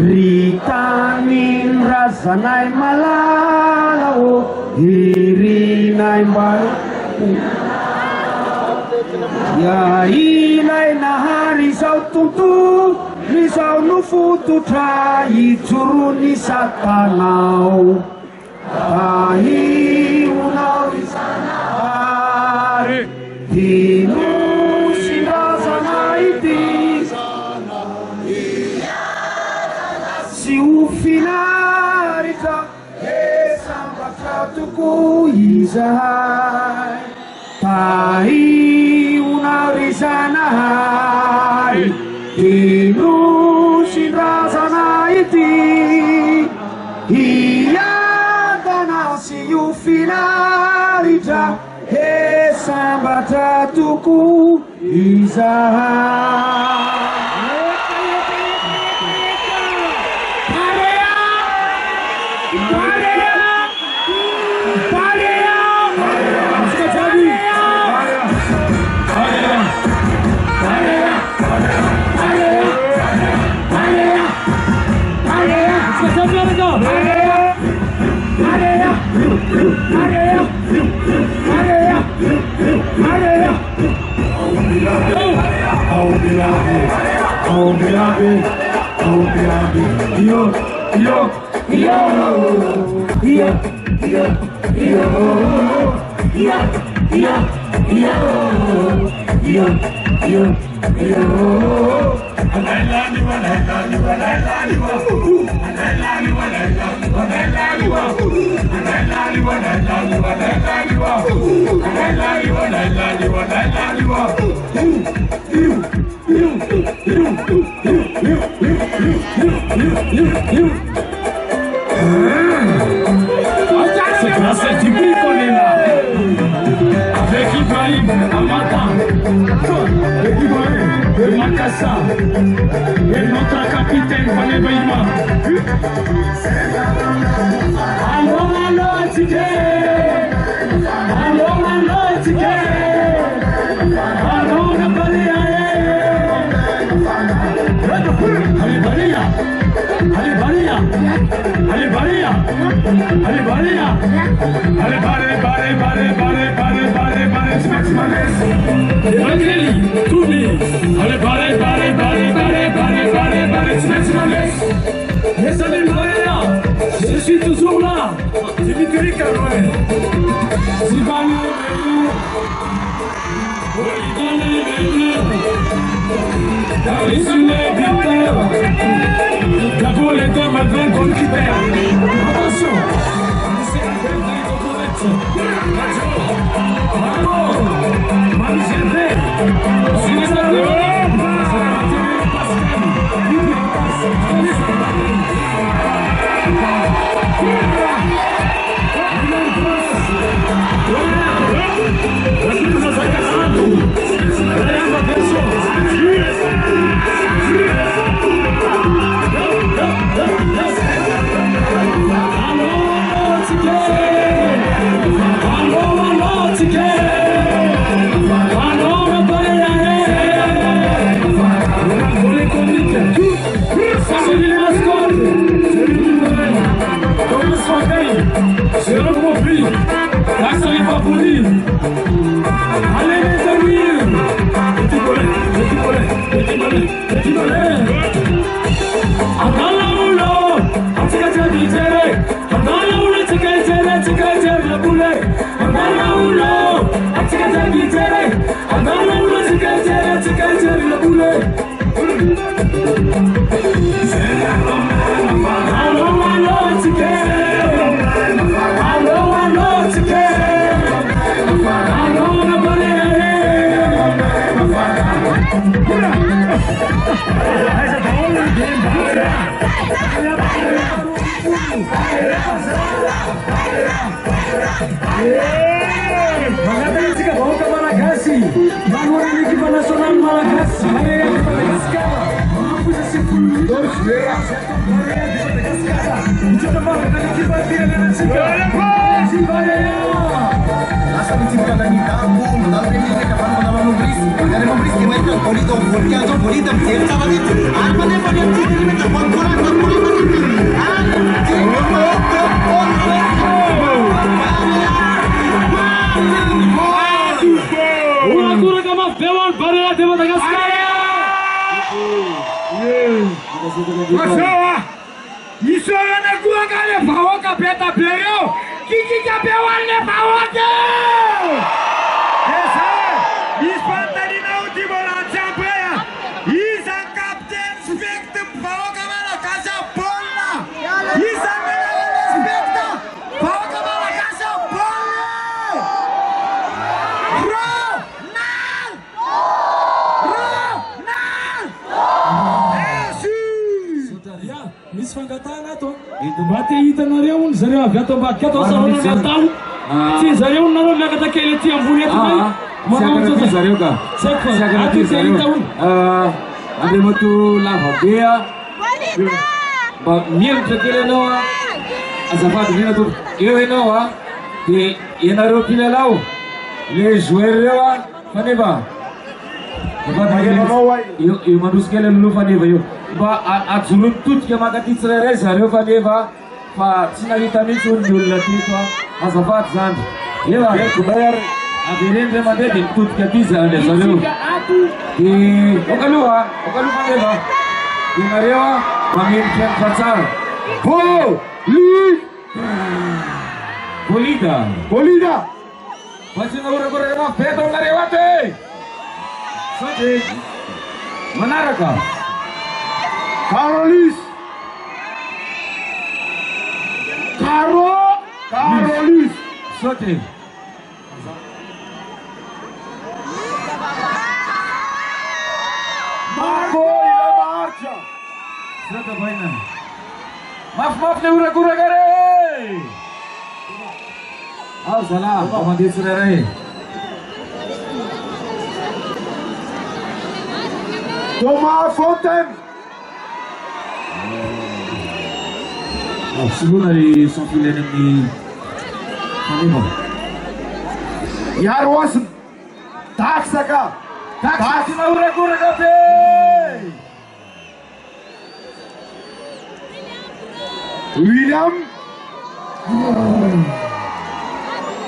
Ritanin-drazanay malalao irinay mba ilay nahary izao tontolo izao nofototra ijorony satanao tahionao izanahary dinosin-drazanay ity sy ho finaritra esambatra toko izahay tahionao rizanahary dinosin-drazanay ity iandanao sy ho finaritra esambatra toko izahay C'est grâce à Djibril qu'on est là. Avec Ibrahim, Amata, et Ibrahim, et Makassa, et notre capitaine Fane Baïma. Allons, allons, ticket. Allons, allons, ticket. Allons, la balea. Allez, balea. Allez, balea. Allez, balea. Allez, balea. Allez, bare, Smax. Evangeli, tourne. Allez, bare, Smax. Yes, allez, balea. Je suis toujours là. C'est Victory Carouet. C'est Valou. Allez, sur les buteurs. D'abord, les deux malgré le goalkeeper. Attention. C'est la belle de l'Ecocorette. Bravo. Marie-Gervais. Sur les armes. compris. Là, ça n'est pas pour dire. Allez, les amis. Petit volet, petit volet, petit volet, petit volet. Atala ulo, atika jadi jere. Atala ulo tika jere la bule. Atala ulo, atika jadi jere. Atala ulo tika jere la bule. Maganda sika bawa ke Malagasy. Bangun equipe nasional Malagasy. Lascia menciptakan di kampung, tapi ini kapan mengalami memberi, dari memberi mereka politik, politik, cerita balik. Apa dia pada cerita mereka konkuran. Una kama Dewan Barela de Madagascar. Masalah, isso é na rua cara bawa kapeta beliau, kiki kapewannya bawa ke. Esa, ispanta di nauti bola champion, isa kapten spektum bawa kamera casa bola, isa kamera spektum bawa kamera casa bola. Misy fangatana ato. Mbaty hitanareo zareo avy ato ambadika ato sarona natao. Tsy zareo nareo miakatra kely aty ambony eto nay. Siakana zareo ka. Siakana ty zareo. Andriamato Lavabea. Mba mielitra kely ianao a. Azafady indrindra tompoko. Eo ianao a. Dia ianareo mpilalao. Le joueur reo a. Faneva. Io mandroso kely aloha faneva io. Mba ajorono totika makaty tsirairay zareo faneva fa tsy nahita mihitsy hono ny olona teto a. Azafady zany. Eo a avy reny ray mandeha dia mitotika aty zareo. Dia okaloha faneva. Dia nareo a mamelitra ny fa tsara. Bolida. Matsina orakoraka mafeto aminareo aty. Sady manaraka. Carolis. Sote. Marco ila marcha. Sote boina. Maf le ura gare. Aw salam, komandir saudara. Thomas Fontaine. Seguro dari Sofile ni Hanimo. Yarwas. Taksaka. Taksi na ura kape.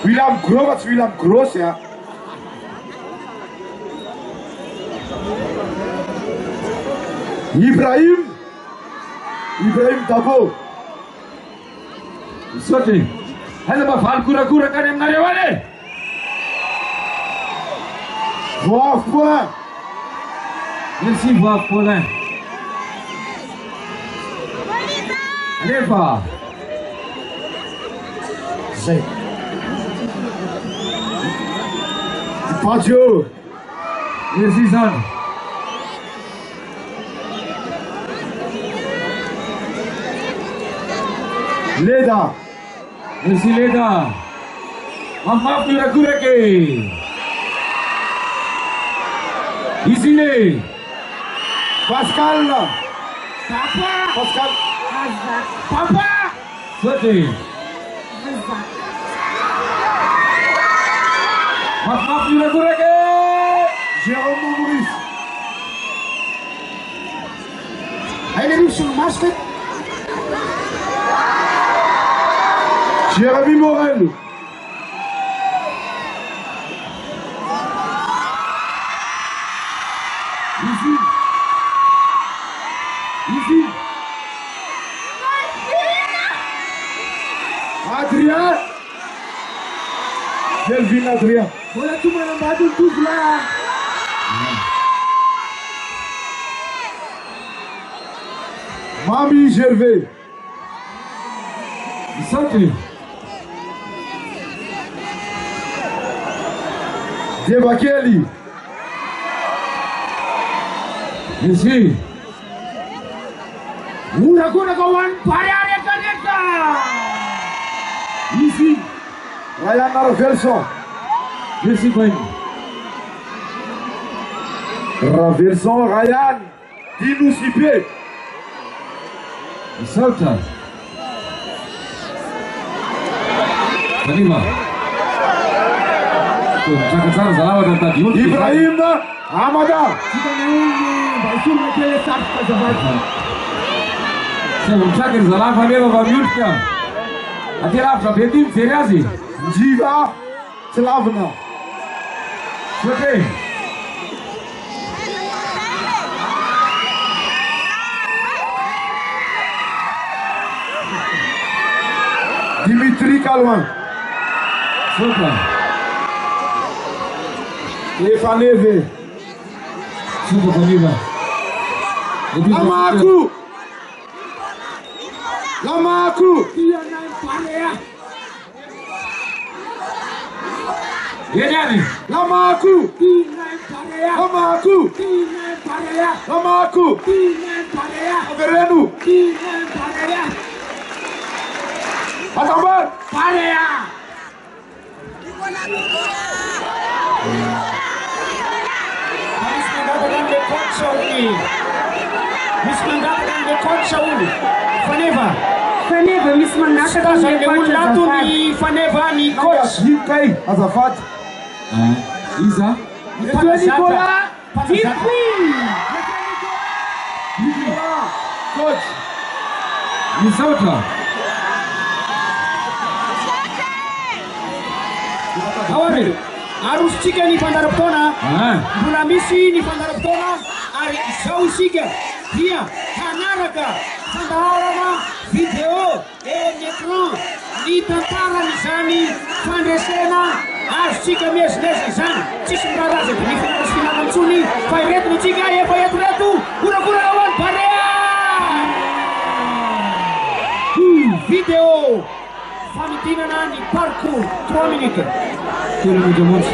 William Gross, William Gross ya. Ibrahim Dabo. Sote. Hanya ba fal kura kan yang narewale. Voix point. Merci voix point. Alefa. Zé. Padio. Merci Zan. Leda. Merci Leda. Maaf kura ke. Isine. Pascal. Papa. Sote. Maaf kura ke. Jérôme Maurice. Ele viu o basket. Jérémy Morel. Ici. Adrien. Delvin Adrien. Voilà tout le monde en bas de tout là. Mami Gervais. Santé. Debakeli. Ici. Unakuna kawan pare kaneka. Ici. Ryan Ravelson. Ici, Coin. Ravelson, Ryan. Dinousipe. Salta. Terima. Tuh, cakap salah dan tadi. Ibrahim Hamada. Kita neuli basul mekele sarfa zabat. Saya cakap salah pada bapak Yudka. Hati lah, sampai tim serius. Jiva Slavna. Oke. Dimitri Kalwan. Super. Efaneve. Super Kaniba. Lamaku. Lamaku. Dia naik pare ya. Ini ni. Lamaku. Dia naik pare ya. Lamaku. Dia naik pare ya. Lamaku. Dia naik pare ya. Verenu. Dia naik pare ya. Atambar. Pare ya. Harus mendapatkan dekonsa ini. Harus mendapatkan dekonsa ini. Faneva. Faneva misy manapaka Sasa amin'ny le olona ato azafady. ny Faneva ny coach. Hikai azafady. Isa. Eto Nicolas. Coach. Minnesota. Awari. Arustsika ny fandaram-potoana. Mbola misy ny fandaram-potoana ary izao isika dia hanaraka fandaharana video eo amin'ny écran ny tantaran'izany fandresena azontsika mihezinezy izany. Tsisy miraraza ny finanana antsony fa ireto no tsika efa etoreto korakorana ho any Barea. Video famidinana ny parcours 3 minutes. Turun ke Mons.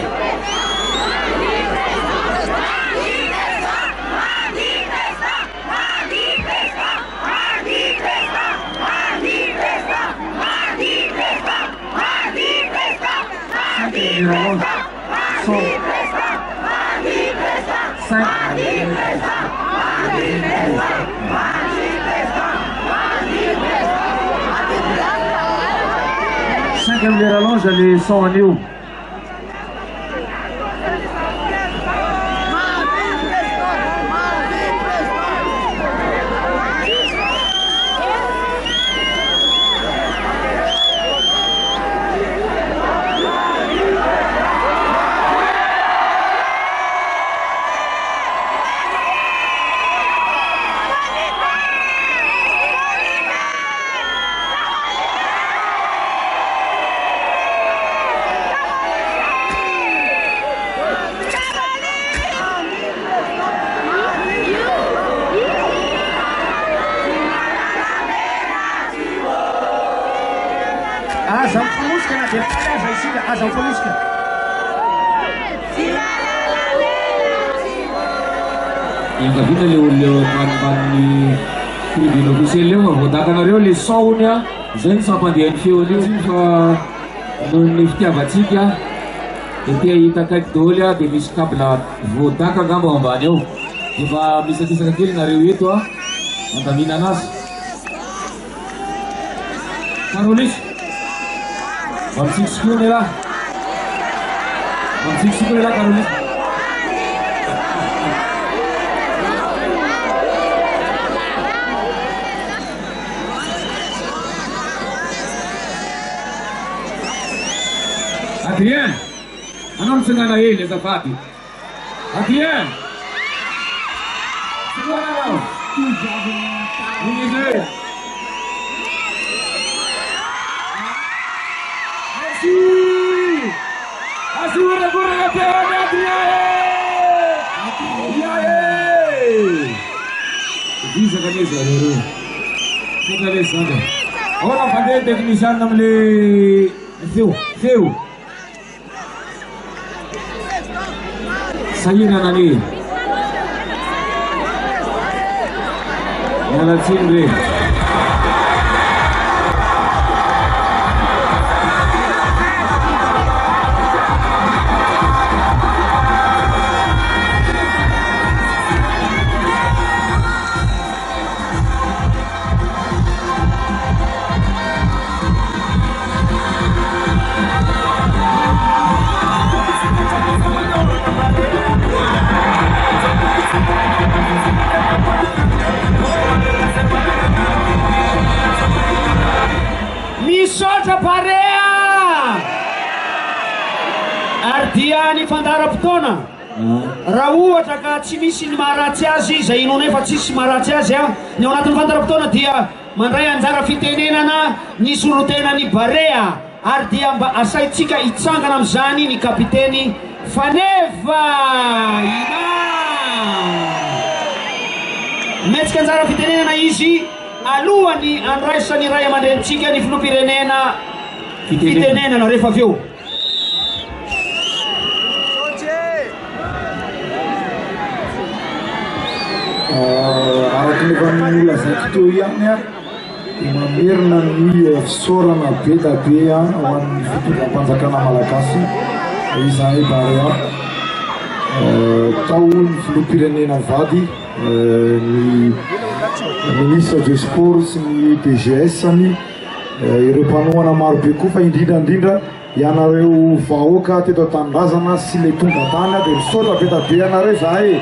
Cinquième de rallonge, les 100 à Néo. Aza mifonosika na dia faly aza isika, aza mifonosika. Yang vita le olona maniman'ny tribune officiel eo voadakanareo le saony a zay ny sampandehan'ny feon'io fa noho ny fitiavatsika dia tia hita akaiky daholo a dia misy kabla voadaka angamba ambany eo efa misatisaka kely nareo eto a andamina anazy Carolis mamtsikosikoy lah mamtsikosikoy lah Carolis Adrien, anong sinana hili azafady? Adrien! Sigura raw! Minizwe! Merci! Asura gura kateone Adrien! Yae! Visa kanisa lero. Sotale sanga. Ora fade technician namle Seu. Sayina nani. Nala chingre. Misotra Parea! Ardiany fandaram-potoana. Raha ohatra ka tsy misy ny maharatsy azy izay inona efa tsisy maharatsy azy ny ao anatin'ny fandaram-potoana dia mandray anjara fitenenana ny solotenany Barea ary dia mba asaitsika hitsangana amin'izany ny kapiteny Faneva ina metsika anjara fitenenana izy alohany andraisany ray aman-drenitsika ny filoham-pirenena fitenenana rehefa avy eo. Araky ny efa nolazaiko teo ihany a dia mamerina ny fisaorana be da be ho an'ny fitondram-panjakana malagasy izany Barea tao ny filoham-pirenena vady ny ministre des sports sy ny DGS-ny ireo mpanohana marobe koa fa indrindrandrindra ianareo vahoaka teto an-tanindrazana sy le tonga tany dia misaotra be da be ianareo zahay e.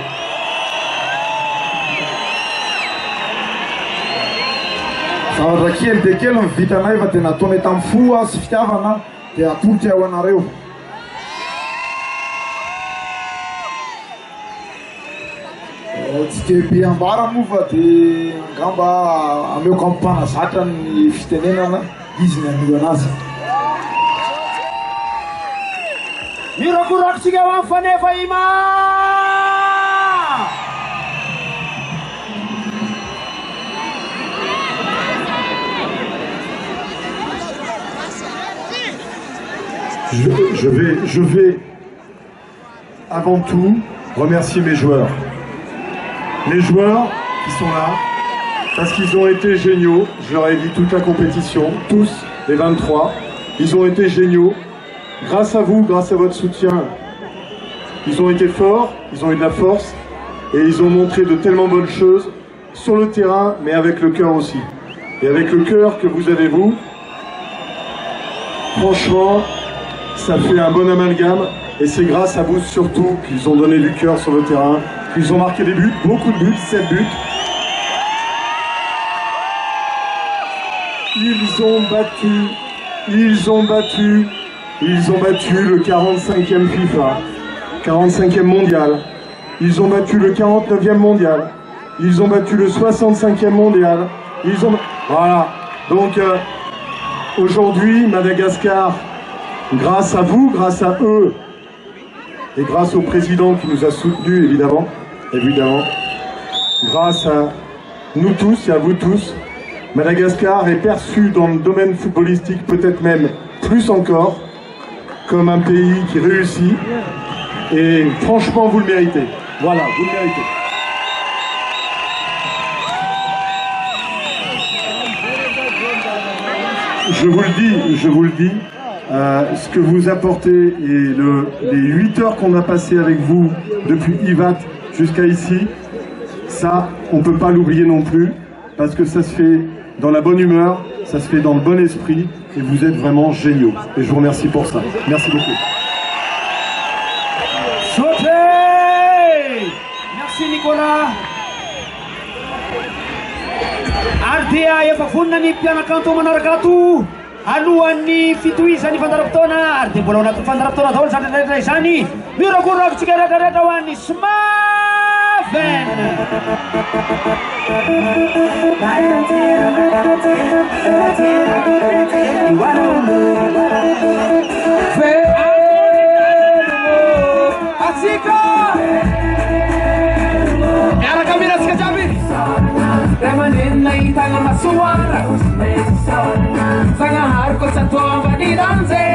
Zavatra kely dia kely mivitanay fa dia nataonay tamin'ny fo sy fitiavana dia atolotra ao anareo. Tsy dia be ambara moa fa dia angamba ameoko amin'ny mpanazatra ny fitenenana izy ny anio anazy. Mirakorakotsika ho amin'ny Faneva ima! Je vais avant tout remercier mes joueurs. Les joueurs qui sont là, parce qu'ils ont été géniaux. Je leur ai dit toute la compétition, tous les 23. Ils ont été géniaux. Grâce à vous, grâce à votre soutien, ils ont été forts, ils ont eu de la force et ils ont montré de tellement bonnes choses sur le terrain, mais avec le cœur aussi. Et avec le cœur que vous avez vous, franchement, ça fait un bon amalgame et c'est grâce à vous surtout qu'ils ont donné du cœur sur le terrain, qu'ils ont marqué des buts, beaucoup de buts, 7 buts. Ils ont battu le 45e FIFA, 45e mondial. Ils ont battu le 49e mondial. Ils ont battu le 65e mondial. Voilà. Donc aujourd'hui, Madagascar, grâce à vous, grâce à eux, et grâce au président qui nous a soutenus, évidemment, grâce à nous tous et à vous tous, Madagascar est perçu dans le domaine footballistique, peut-être même plus encore, comme un pays qui réussit. Et franchement, vous le méritez. Voilà, vous le méritez. Je vous le dis, ce que vous apportez et les 8 heures qu'on a passées avec vous depuis Ivat jusqu'à ici, ça, on ne peut pas l'oublier non plus, parce que ça se fait dans la bonne humeur, ça se fait dans le bon esprit, et vous êtes vraiment géniaux. Et je vous remercie pour ça. Merci beaucoup. Merci Nicolas. Ardia efa vonina ny mpianakanto manaraka ato alohan'ny fitohizan'ny fandaram-potoana ary dia mbola ao anatin'ny fandaram-potoana daholo zany rehetra izany mirakorakotsika rehetrarehetra ho an'ny Smaven. Atsika miaraka minasika jiaby remanenina hitagna masoara Zangaharko sa tuwang kanilangze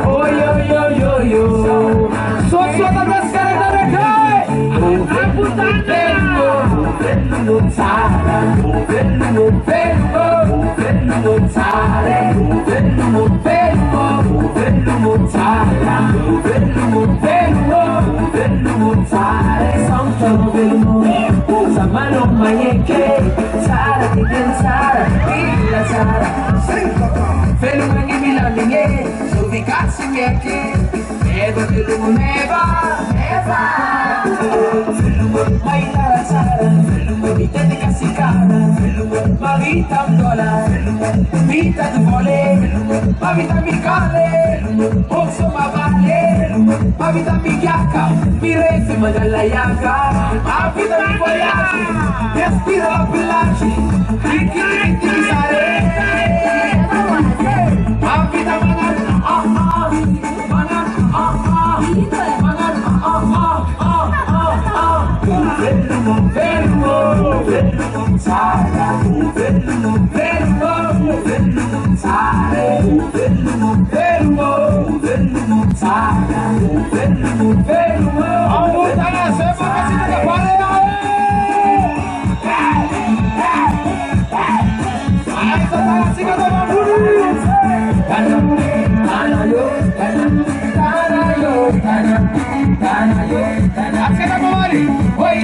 Oy yo yo yo yo So tatas ka na rekay Aputana Velmo tsara Velmo tsara Velmo tsara Velmo tsara Samtang velmo Sama no mayeke Tsara tigil tsara Ila tsara Velmo nang imilaminge Subikat simyeke Eba velmo meba Velmo may tsara Velmo itete kasikara Mavitam dola Vita tu vole Mavita mikale Oso mavale Mavita migyaka Mirefi magalayaka Mavita mi voyage Respiro la plage Riki sare Mavita mangan Mangan Velmo tsara Velmo tsara Velmo tsara Amutana sema kasita ka pare ay sa sika to mabudi tana yo askata mawari oy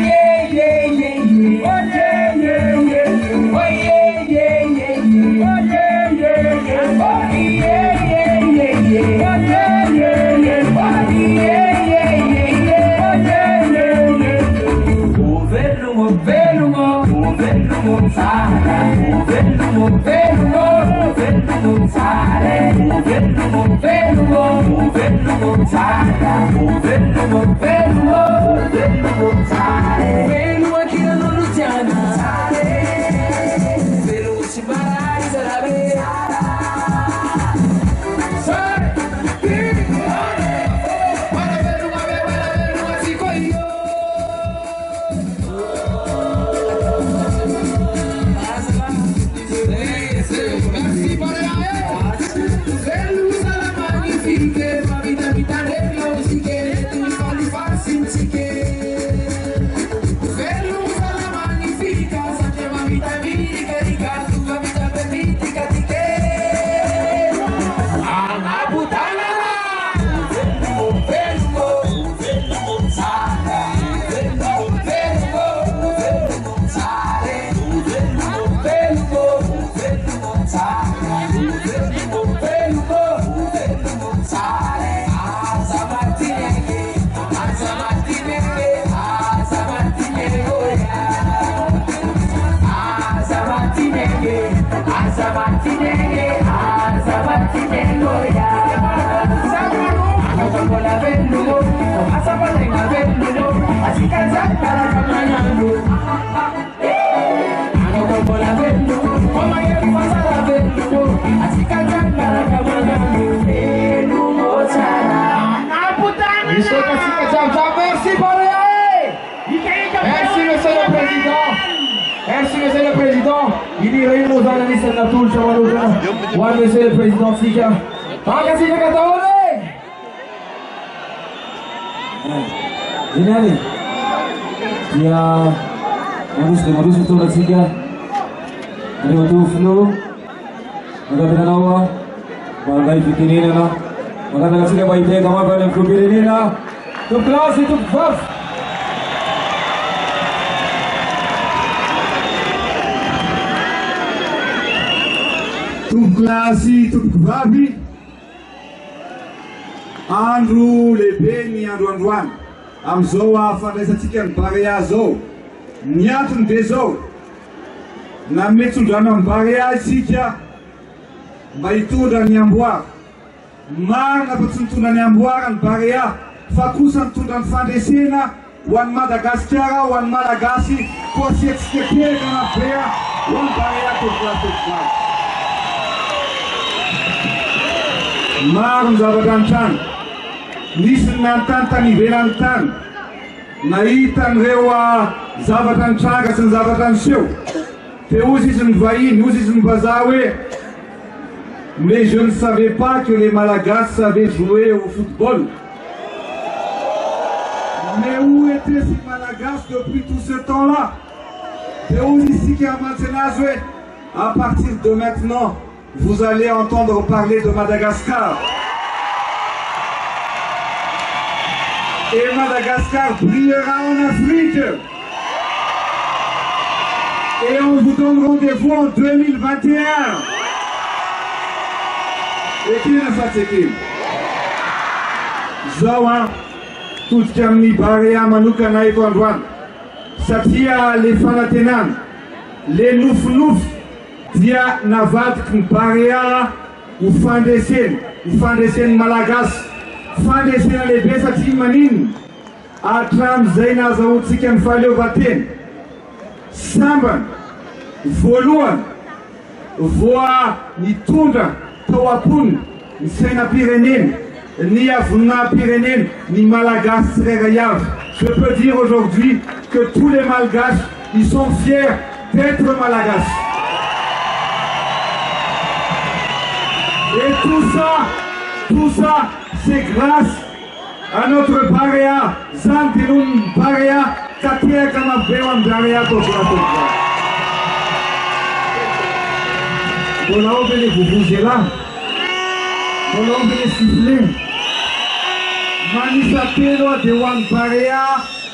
Merci Monsieur le Président. Il y a eu nos analystes de la tour, Monsieur le Président Sika. Makasih na katawali. Ini dia harus itu lah Sika. Ada waktu flow. Ada penanawa. Bagai pikirin na. Maka na Sika baik dia kamar pada kubirin na. Tu kelas itu buff. Tuklasi tukvabi andro lehibe ny androandroany amizao fandraisantsika ny barea zao ny antony de zao na metson-drano amin'ny Barea isika mba hitondra ny amboara. Marina fa tsy mitondra ny amboara ny Barea fa kosa mitondra ny fandresena ho an'ny Madagasikara, ho an'ny Malagasy, koa sietsikekeka na bea ho an'ny Barea tokoa. Maro ny zavatra ny trano, nisy ny nanontany tany ivelan'ny tany, nahita an'ireo zavatra ny tranga sy ny zavatra ny seho. Te ozy izy ny vahiny, ozy izy ny vazaha hoe mais je ne savais pas que les Malagasy savaient jouer au football. Mais où étaient ces Malagasy depuis tout ce temps-là? Te ozy ici qui a maintenant joué. À partir de maintenant, vous allez entendre parler de Madagascar. Et Madagascar brillera en Afrique. Et on vous donne rendez-vous en 2021. Et qui ne fatigué? Zawa, tout kamni Barea manukana eto androany. Satria les fanatenan, les nouf-nouf, dia navadiky ny Barea ho fandreseny Malagasy, fandresena lehibe satria manino hatram'izay nahazahoantsika ny fahaleovan-tena. Sambany voalohany voa nitondra tao am-pony ny sainam-pirenena, ny avona-pirenena, ny Malagasy tsirairay avy. Je peux dire aujourd'hui que tous les Malgaches, ils sont fiers d'être Malagasy. Et tout ça, c'est grâce à notre Barea, Zantelun Barea, Katia Kamabewan Barea Tokoa. Voilà, vous bougez là. Voilà, vous les siffler. Manisatelo de Wan Barea,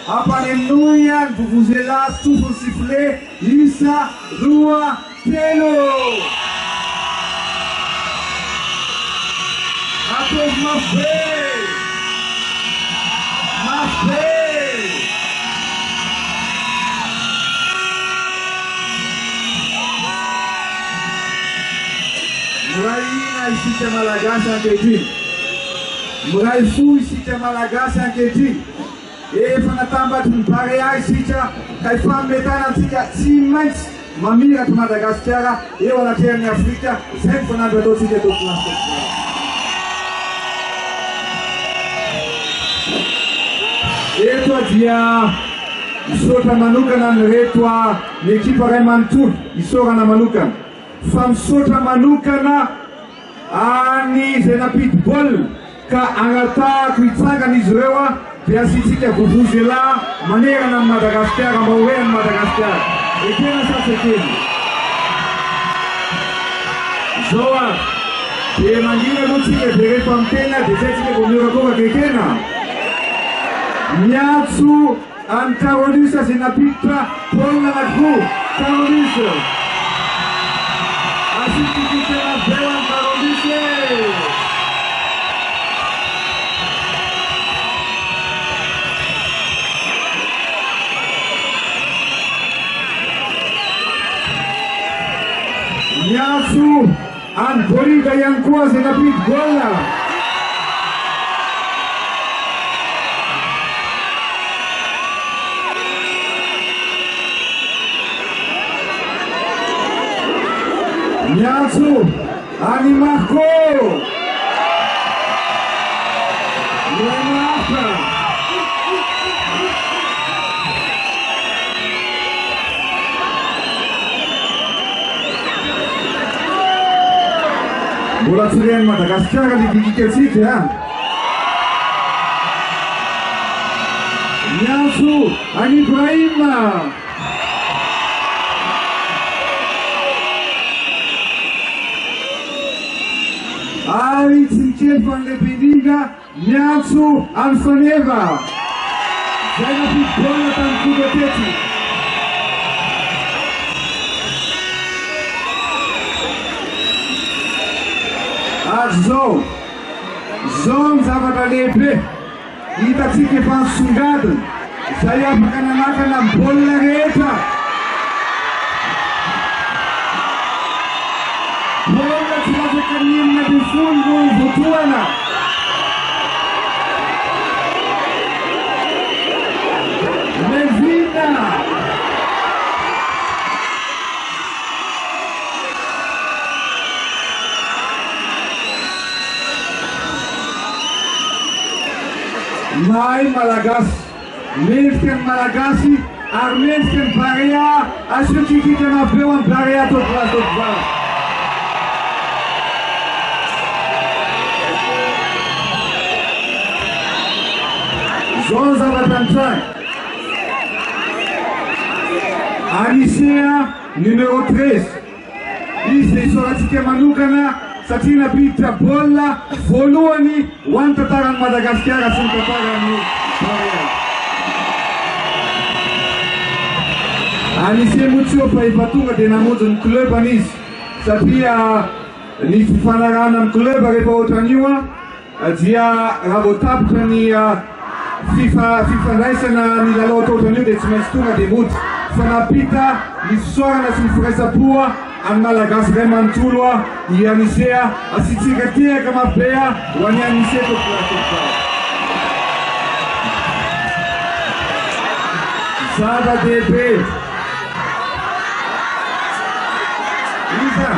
Apanenuyan, vous êtes là, tous vous siffler. Lisa, Rua, Telo. Atos Mafé! Muraina isika Malagasy ankehitriny. Muray fo isika Malagasy ankehitriny. Efa natambatry ny Barea isika ka ifametanantsika tsy maintsy mamiratra Madagasikara eo anatrehan'ny Afrika. Zay fanandro ataontsika eto Afrika. Eto dia misaotra manokana ny reto ny ekipa ray manontolo isorana manokana. Fa misaotra manokana any zay napity baolina ka agnatahako hitsangana izy ireo dia asitsika vuvuzela manerana amin'ny Madagasikara mba hoen'ny Madagasikara. Ekena sasakely. Zao dia mangina aloha tsika dia rehefa amin'ny tena dia zay tsika vao miorakokaka ekena. Miatso any Carolus zay napiditra baolina anankiroa. Carolus asitikitena beo any Carolus miatso any Boriga ihany koa zay napiditra baolina. Miatso any Marco Mianaka mbola tsy ren'ny Madagasikara lididikantsika. Miatso any Ibrahima. Ari tsy mikely fa ny lehibe indrindra miantso any Faneva. Zay napity baolina tany koda teto. Ary zao ny zavatra lehibe hitatsika efa nisongadina zay afaka nanakana amin'ny baolina rehetra. Bola tunavyokanina vifungu vutuana. Levina. Mai Malagasy. Mendrika Malagasy ary mendrika ny Barea asio kikikana beo amin'ny Barea tokoa. Zao ny zavatra nitrany. Anisea numéro 13. Izy dia isoratsika manokana satria napiditra baolina voalohany ho an'ny tantaran'ny Madagasikara sy ny tantaran'ny Barea. Anisea moa fa efa tonga dia namonjy ny club an'izy satria ny fifanarahana amin'ny club rehefa ohatran'io dia raha vao tapitra ny fifandraisana ny lalao ohatran'io dia tsy maintsy tonga dia mody fa napita ny fisaorana sy ny firaisapoa amin'ny Malagasy ray manontolo i Anisea asitsika tehaka mabea ho an'ny Anisea tokoa. Zava-dehibe. Iza.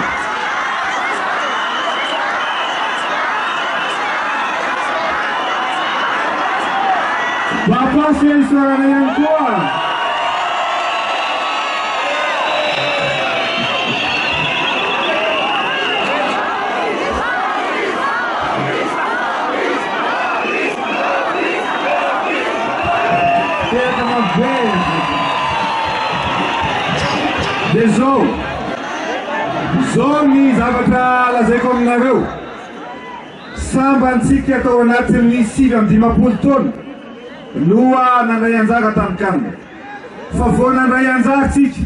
Papasy ny isorana ihany koa. Tehaka mabea. Dia zao ny zavatra lazaiko aminareo. Sambantsika tao anatin'ny 7-20 taona no nandray anjara tamin'ny CAN. Fa vao nandray anjara tsika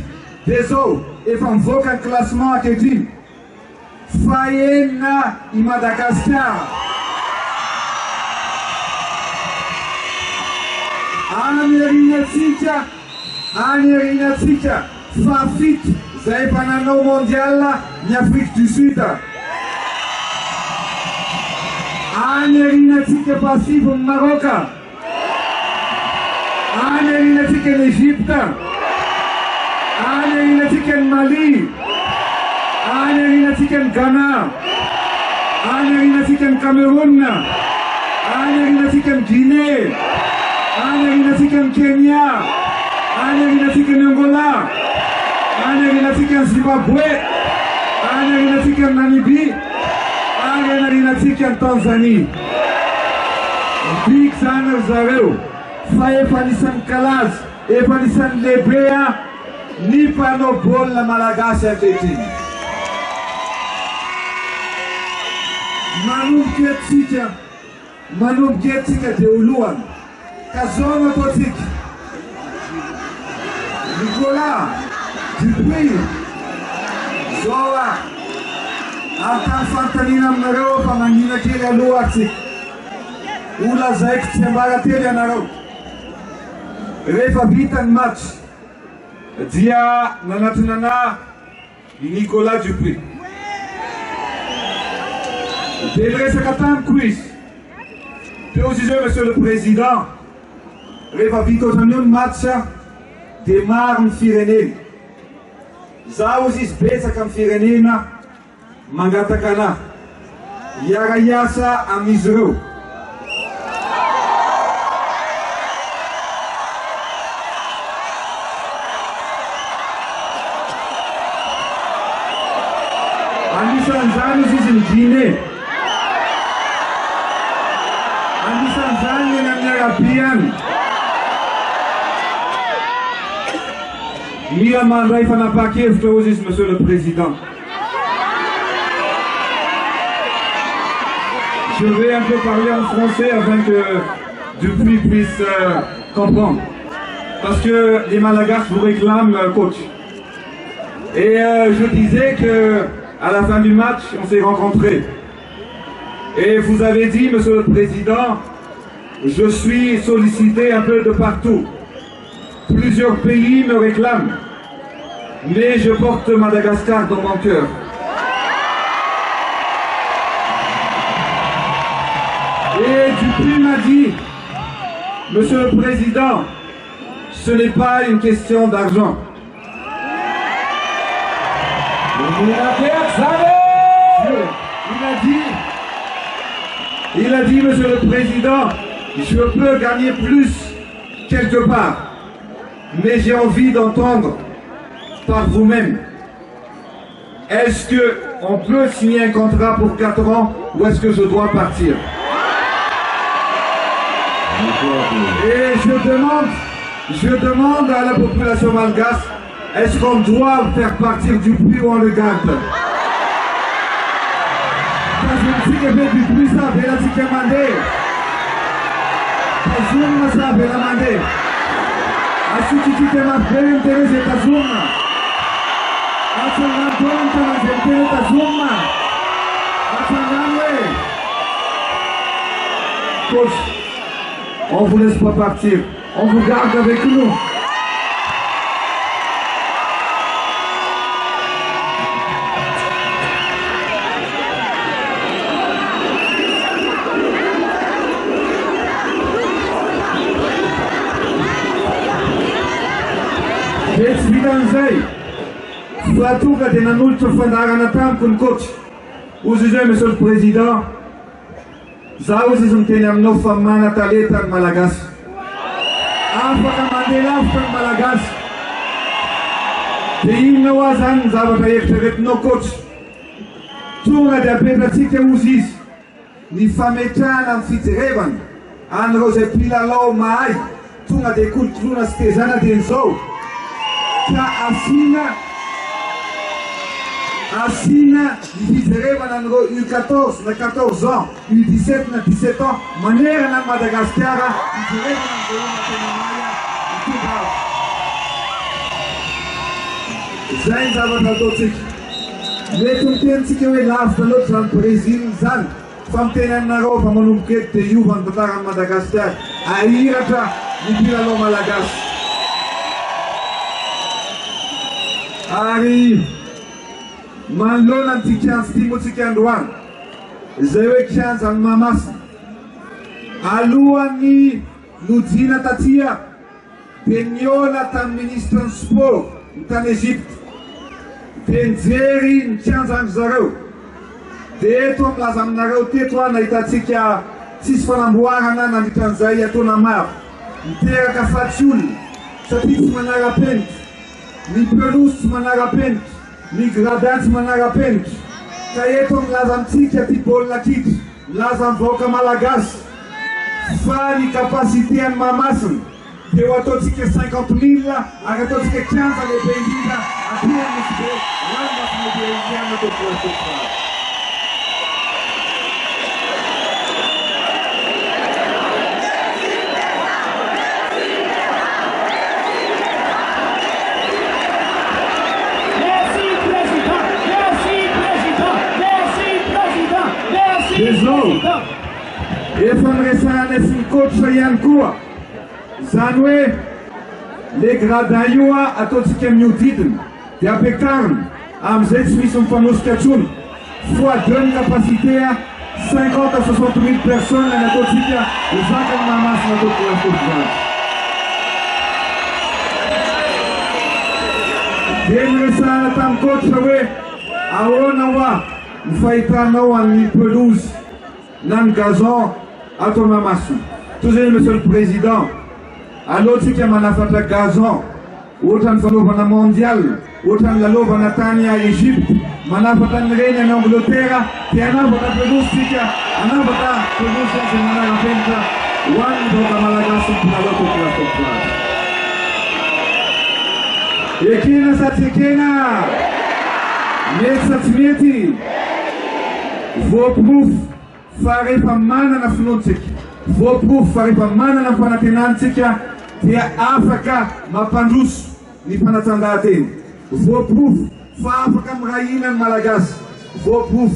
dia zao efa mivoaka ny classement ankehitriny. Fahenina i Madagasikara. Anerinantsika fafito zay efa nanao mondial ny Afrique du Sud. Anerinantsika pasifo ny Maroc. Anerinantsika ny Egypte. Anerinantsika ny Mali. Anerinantsika ny Ghana. Anerinantsika ny Cameroun. Anerinantsika ny Guinée. Anerinantsika ny Kenya. Anerinantsika ny Angola. Anerinantsika ny Zimbabwe. Anerinantsika ny Namibie. Anerinantsika ny Tanzanie. Big zany ry zareo fa efa anisan'ny kalazy, efa anisan'ny lehibe ny mpanao baolina malagasy ankehitriny. Manomboka etsika dia olohany ka zao no ataontsika. Nicolas Dupuis zao amin'ny fanontaniana aminareo fa manina kely aloha atsika. Olazaiko tsy ambarately anareo. Rehefa vita ny match dia nanatonana Nicolas Dupuis. Dia niresaka tamiko izy. Teo izy zao monsieur le président. Rehefa vita ohatran'io ny match dia maro ny firenena. Zaho izy betsaka amin'ny firenena mangataka anahy. Hiara hiasa amin'izy ireo. Anisan'izany izy ny Guinée. Anisan'izany ny amin'ny Arabia any. Mila mandray fanapakevitra hozy izy monsieur le président. Je vais un peu parler en français afin que Dupuis puisse comprendre. Parce que les Malagasy vous réclament coach. Et je disais que à la fin du match, on s'est rencontrés. Et vous avez dit, monsieur le président, je suis sollicité un peu de partout. Plusieurs pays me réclament. Mais je porte Madagascar dans mon cœur. Et Dupuis m'a dit, Monsieur le Président, ce n'est pas une question d'argent. Il a dit, Monsieur le Président, je peux gagner plus quelque part, mais j'ai envie d'entendre par vous-même. Est-ce qu'on peut signer un contrat pour 4 ans ou est-ce que je dois partir? Et je demande à la population malgache, est-ce qu'on doit faire partir Dupuis ou on le garde? Coach, on vous laisse pas partir, on vous garde avec nous. Jetzt wieder ein Sei. Fatuga de nanulto fandaganatam kun coach. Usually, Monsieur le Président, Zaus un tenam no famana taleta Malagas. Afaka Mandela from Malagas. The no wazan Zavatayek no coach. Tunga de Pedratike Uzis. Ni fametan and Fitrevan. And Rose Pilalo Mai. Tunga de Kultuna Stezana Denzo. Assina, il disait U14, na 14 ans, U17, na 17 ans, manière na Madagascar, il disait Zijn zabat al dotsik. Letum ten sikewe laaf talot van Brazil zan. Van tenen na ro van monumket te ju van Batara Madagascar. Airata, Nibira lo Malagas. Ari Manlon antikian stimutsikian duan. Zewe kian san mamas. Aluani Ludzina Tatia. Peniola tan ministran sport tan Egypte. Tenzeri ntian san zareu. Deto mlazam nareu tetwa na itatsikia sisfanambuarana na mitanzai atona mar. Ntera kafatul. Sapits manarapent. Ni pelus manarapent. Ni gradans manarapent. Kayetom lazam tsikia tipol lakit. Lazam voka malagas. Fani capacité en mamasson. De watoto 50,000, akatoto 15 alipeingia atua msibe lamba kumejia na kwa Zanwe, les gradayua à tous qui nous disent, des apécarnes, à M6 van Oskatchoun, fois d'une capacité à 50 à 60 000 personnes, à la Totsikia, et 50 mamas à notre place. Bien, ça, tam coach, à Onawa, nous faisons un pelouse, nan gazon, à ton mamas. Toujours, Monsieur le Président. Alors, si tu as manafata gazon, autant de l'eau mondial, autant de l'eau en Tania, Égypte, manafata reine en Angleterre, et un an pour la production, un an pour la production, c'est manafata, one pour la Malagasy pour la loto pour la Et qui n'a sa tsekena? Metsatmeti. Vos proof, faré pas mana na fnontik. Vos proof, faré pas mana na panatinantika. Tia Afrika mapandus ni panatandatin. Vos proof fa Afrika mraina Malagas. Vos proof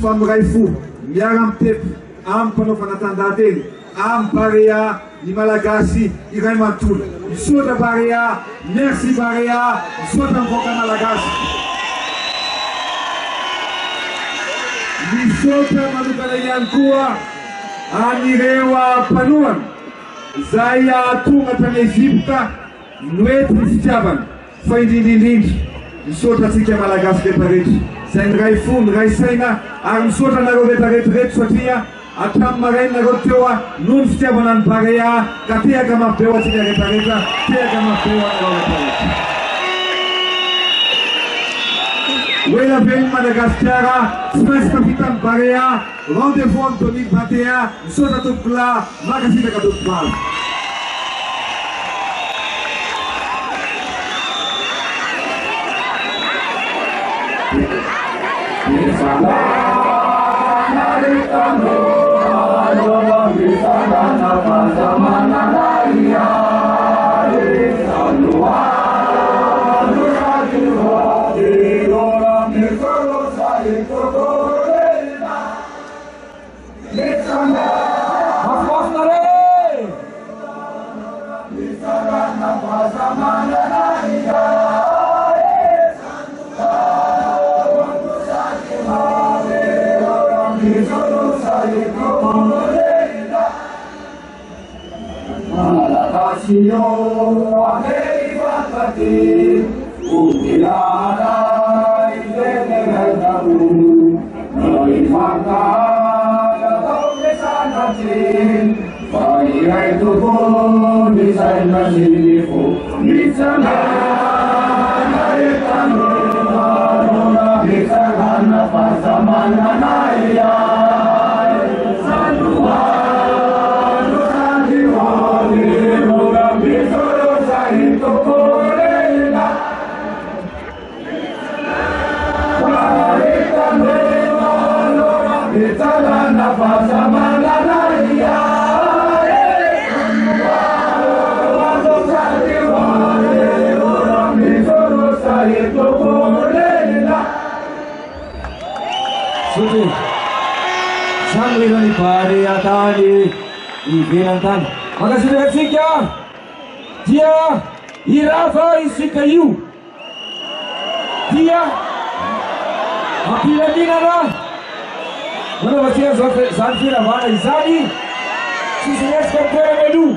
fa mraifu. Miaram tep am pano panatandatin. Am Barea ni Malagasy iraimantul. Sota Barea, merci Barea, sota mvoka Malagasy. Ni sota madukalayan kuwa anireo mpanohana zay tonga tany Ezipta noety ny fitiavana fa indrindrindrindra misaotra antsika malagasy rehetrarehetra zay ny ray fo ny ray saina ary misaotra anareo rehetrarehetrarehetra satria atramin'ny maraina nareo teo noho ny fitiavana ny Barea ka tehaka mafibeo antsika rehetrarehetra tehaka mafibeo anareo rehetrarehetra. Wela Belle Madagascar, Space Capitaine Barea, rendez-vous en 2021, Sota Topla, Magazine de Gadopla. Sangrani Barea tani ivelan tany makasirehatsika dia irafa isika io dia ampilaminana manaovatsika zany firavana izany tsisy resaka toerana io.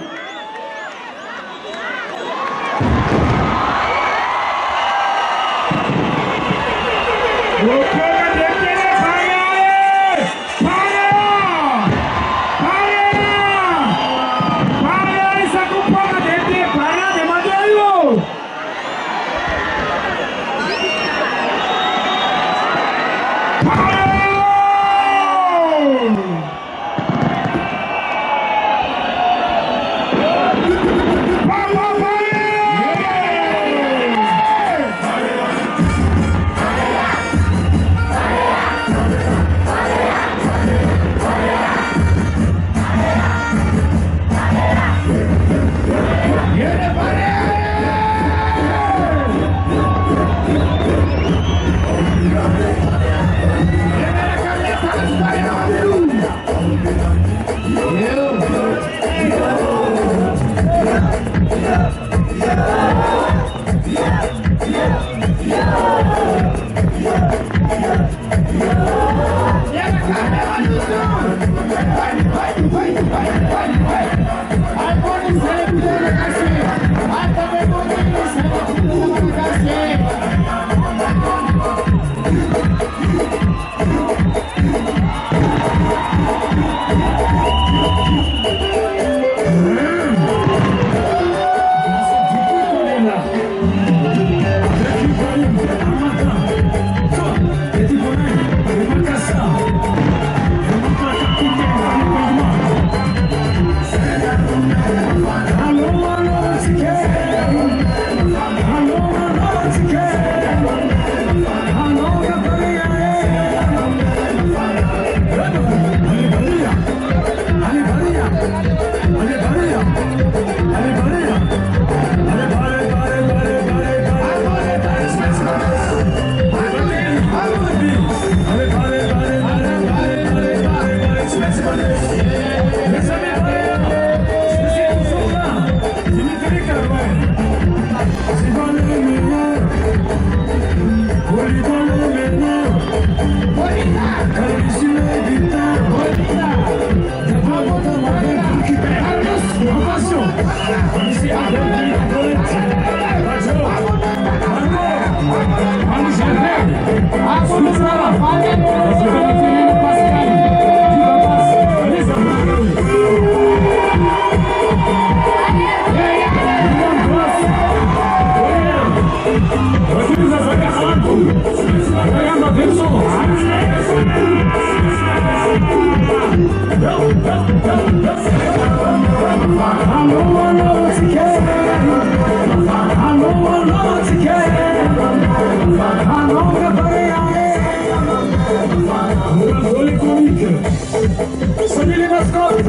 Soyez les mascottes,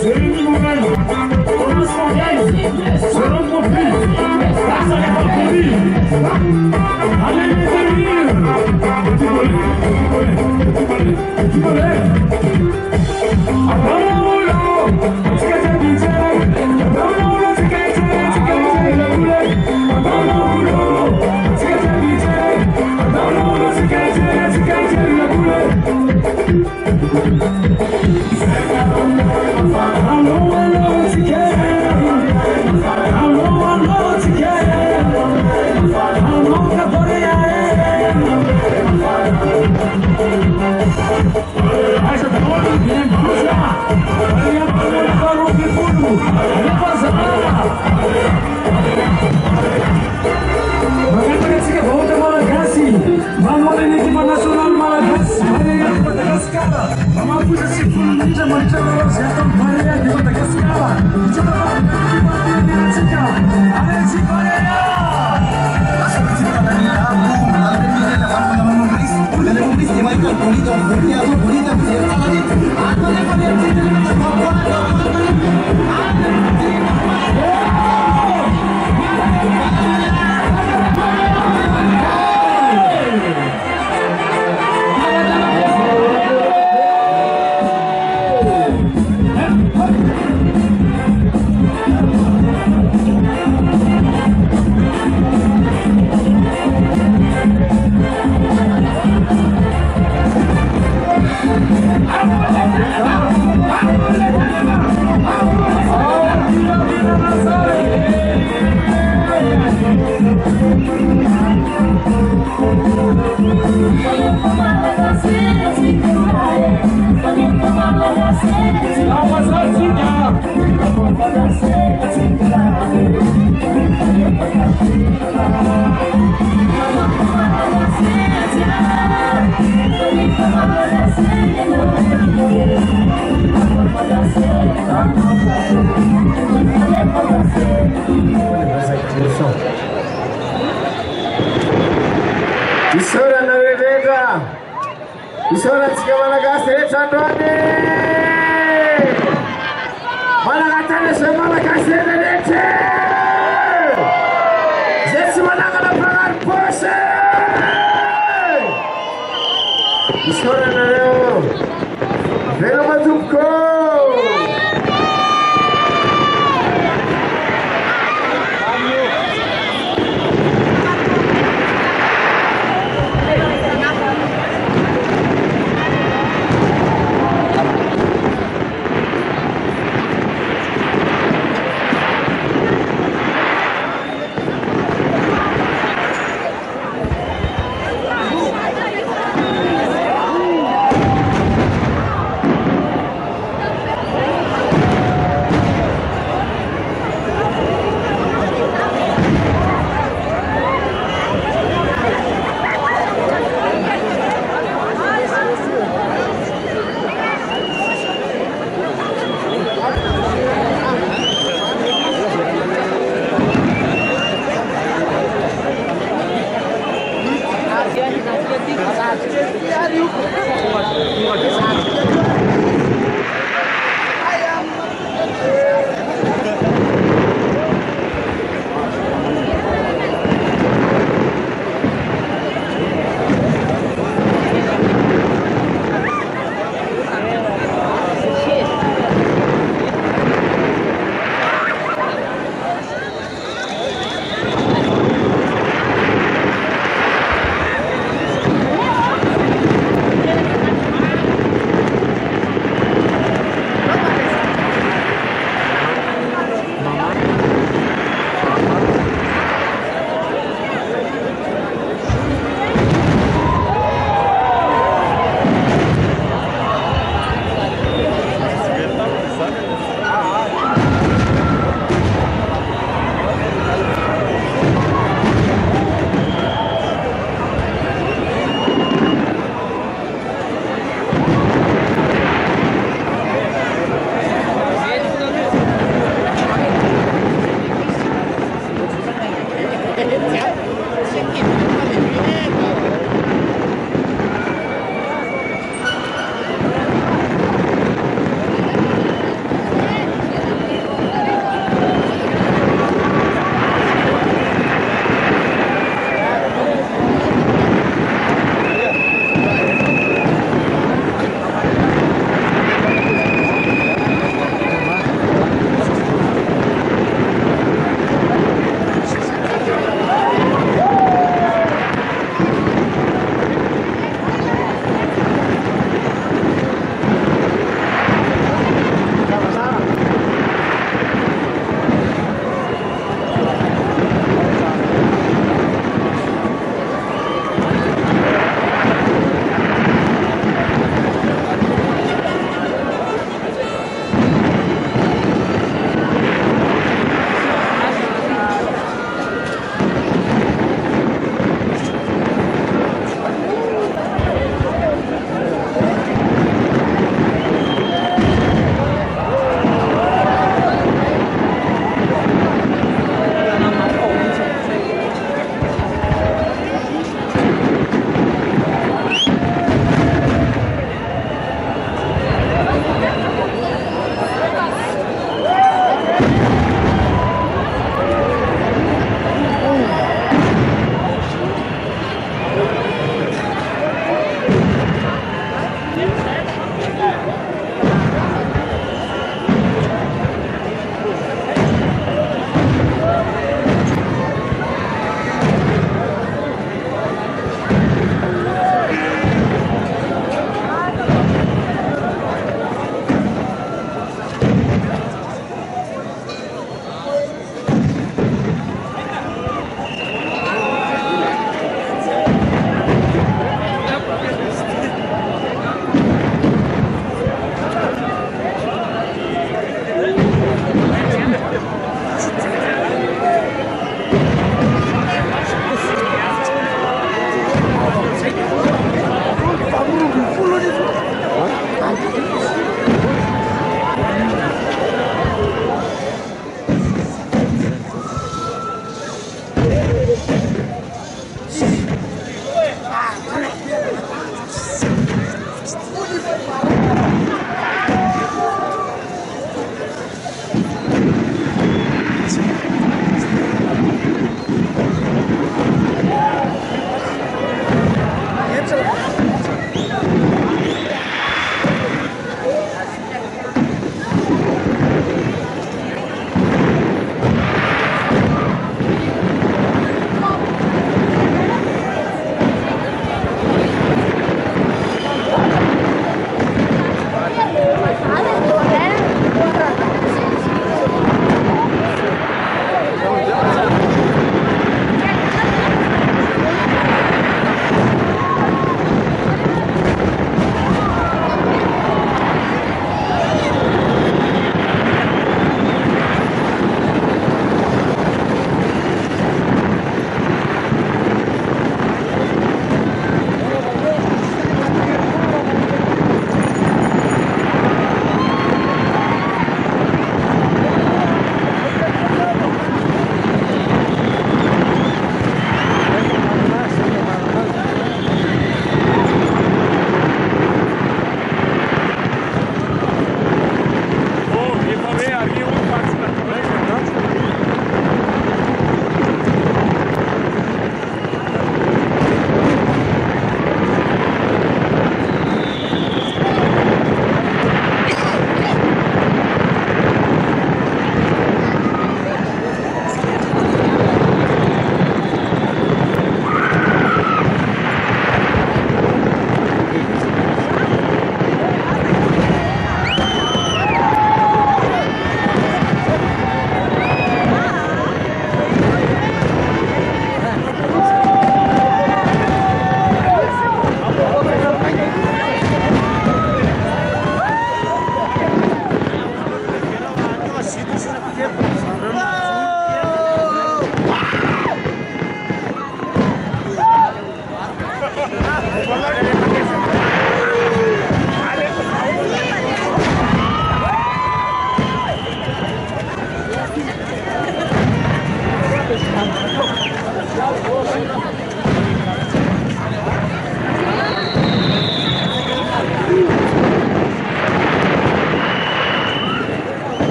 c'est une nouvelle. Commencement bien, seront compris. Ça n'est pas compris. Allez les amis, petit volet. Isora narebega. Isora tsika malagasy rehetra androany. Malagatany zay malagasy rehetra. Zay tsy manangana mpanary posy. Isora nareo. Vera matomboko. Diário.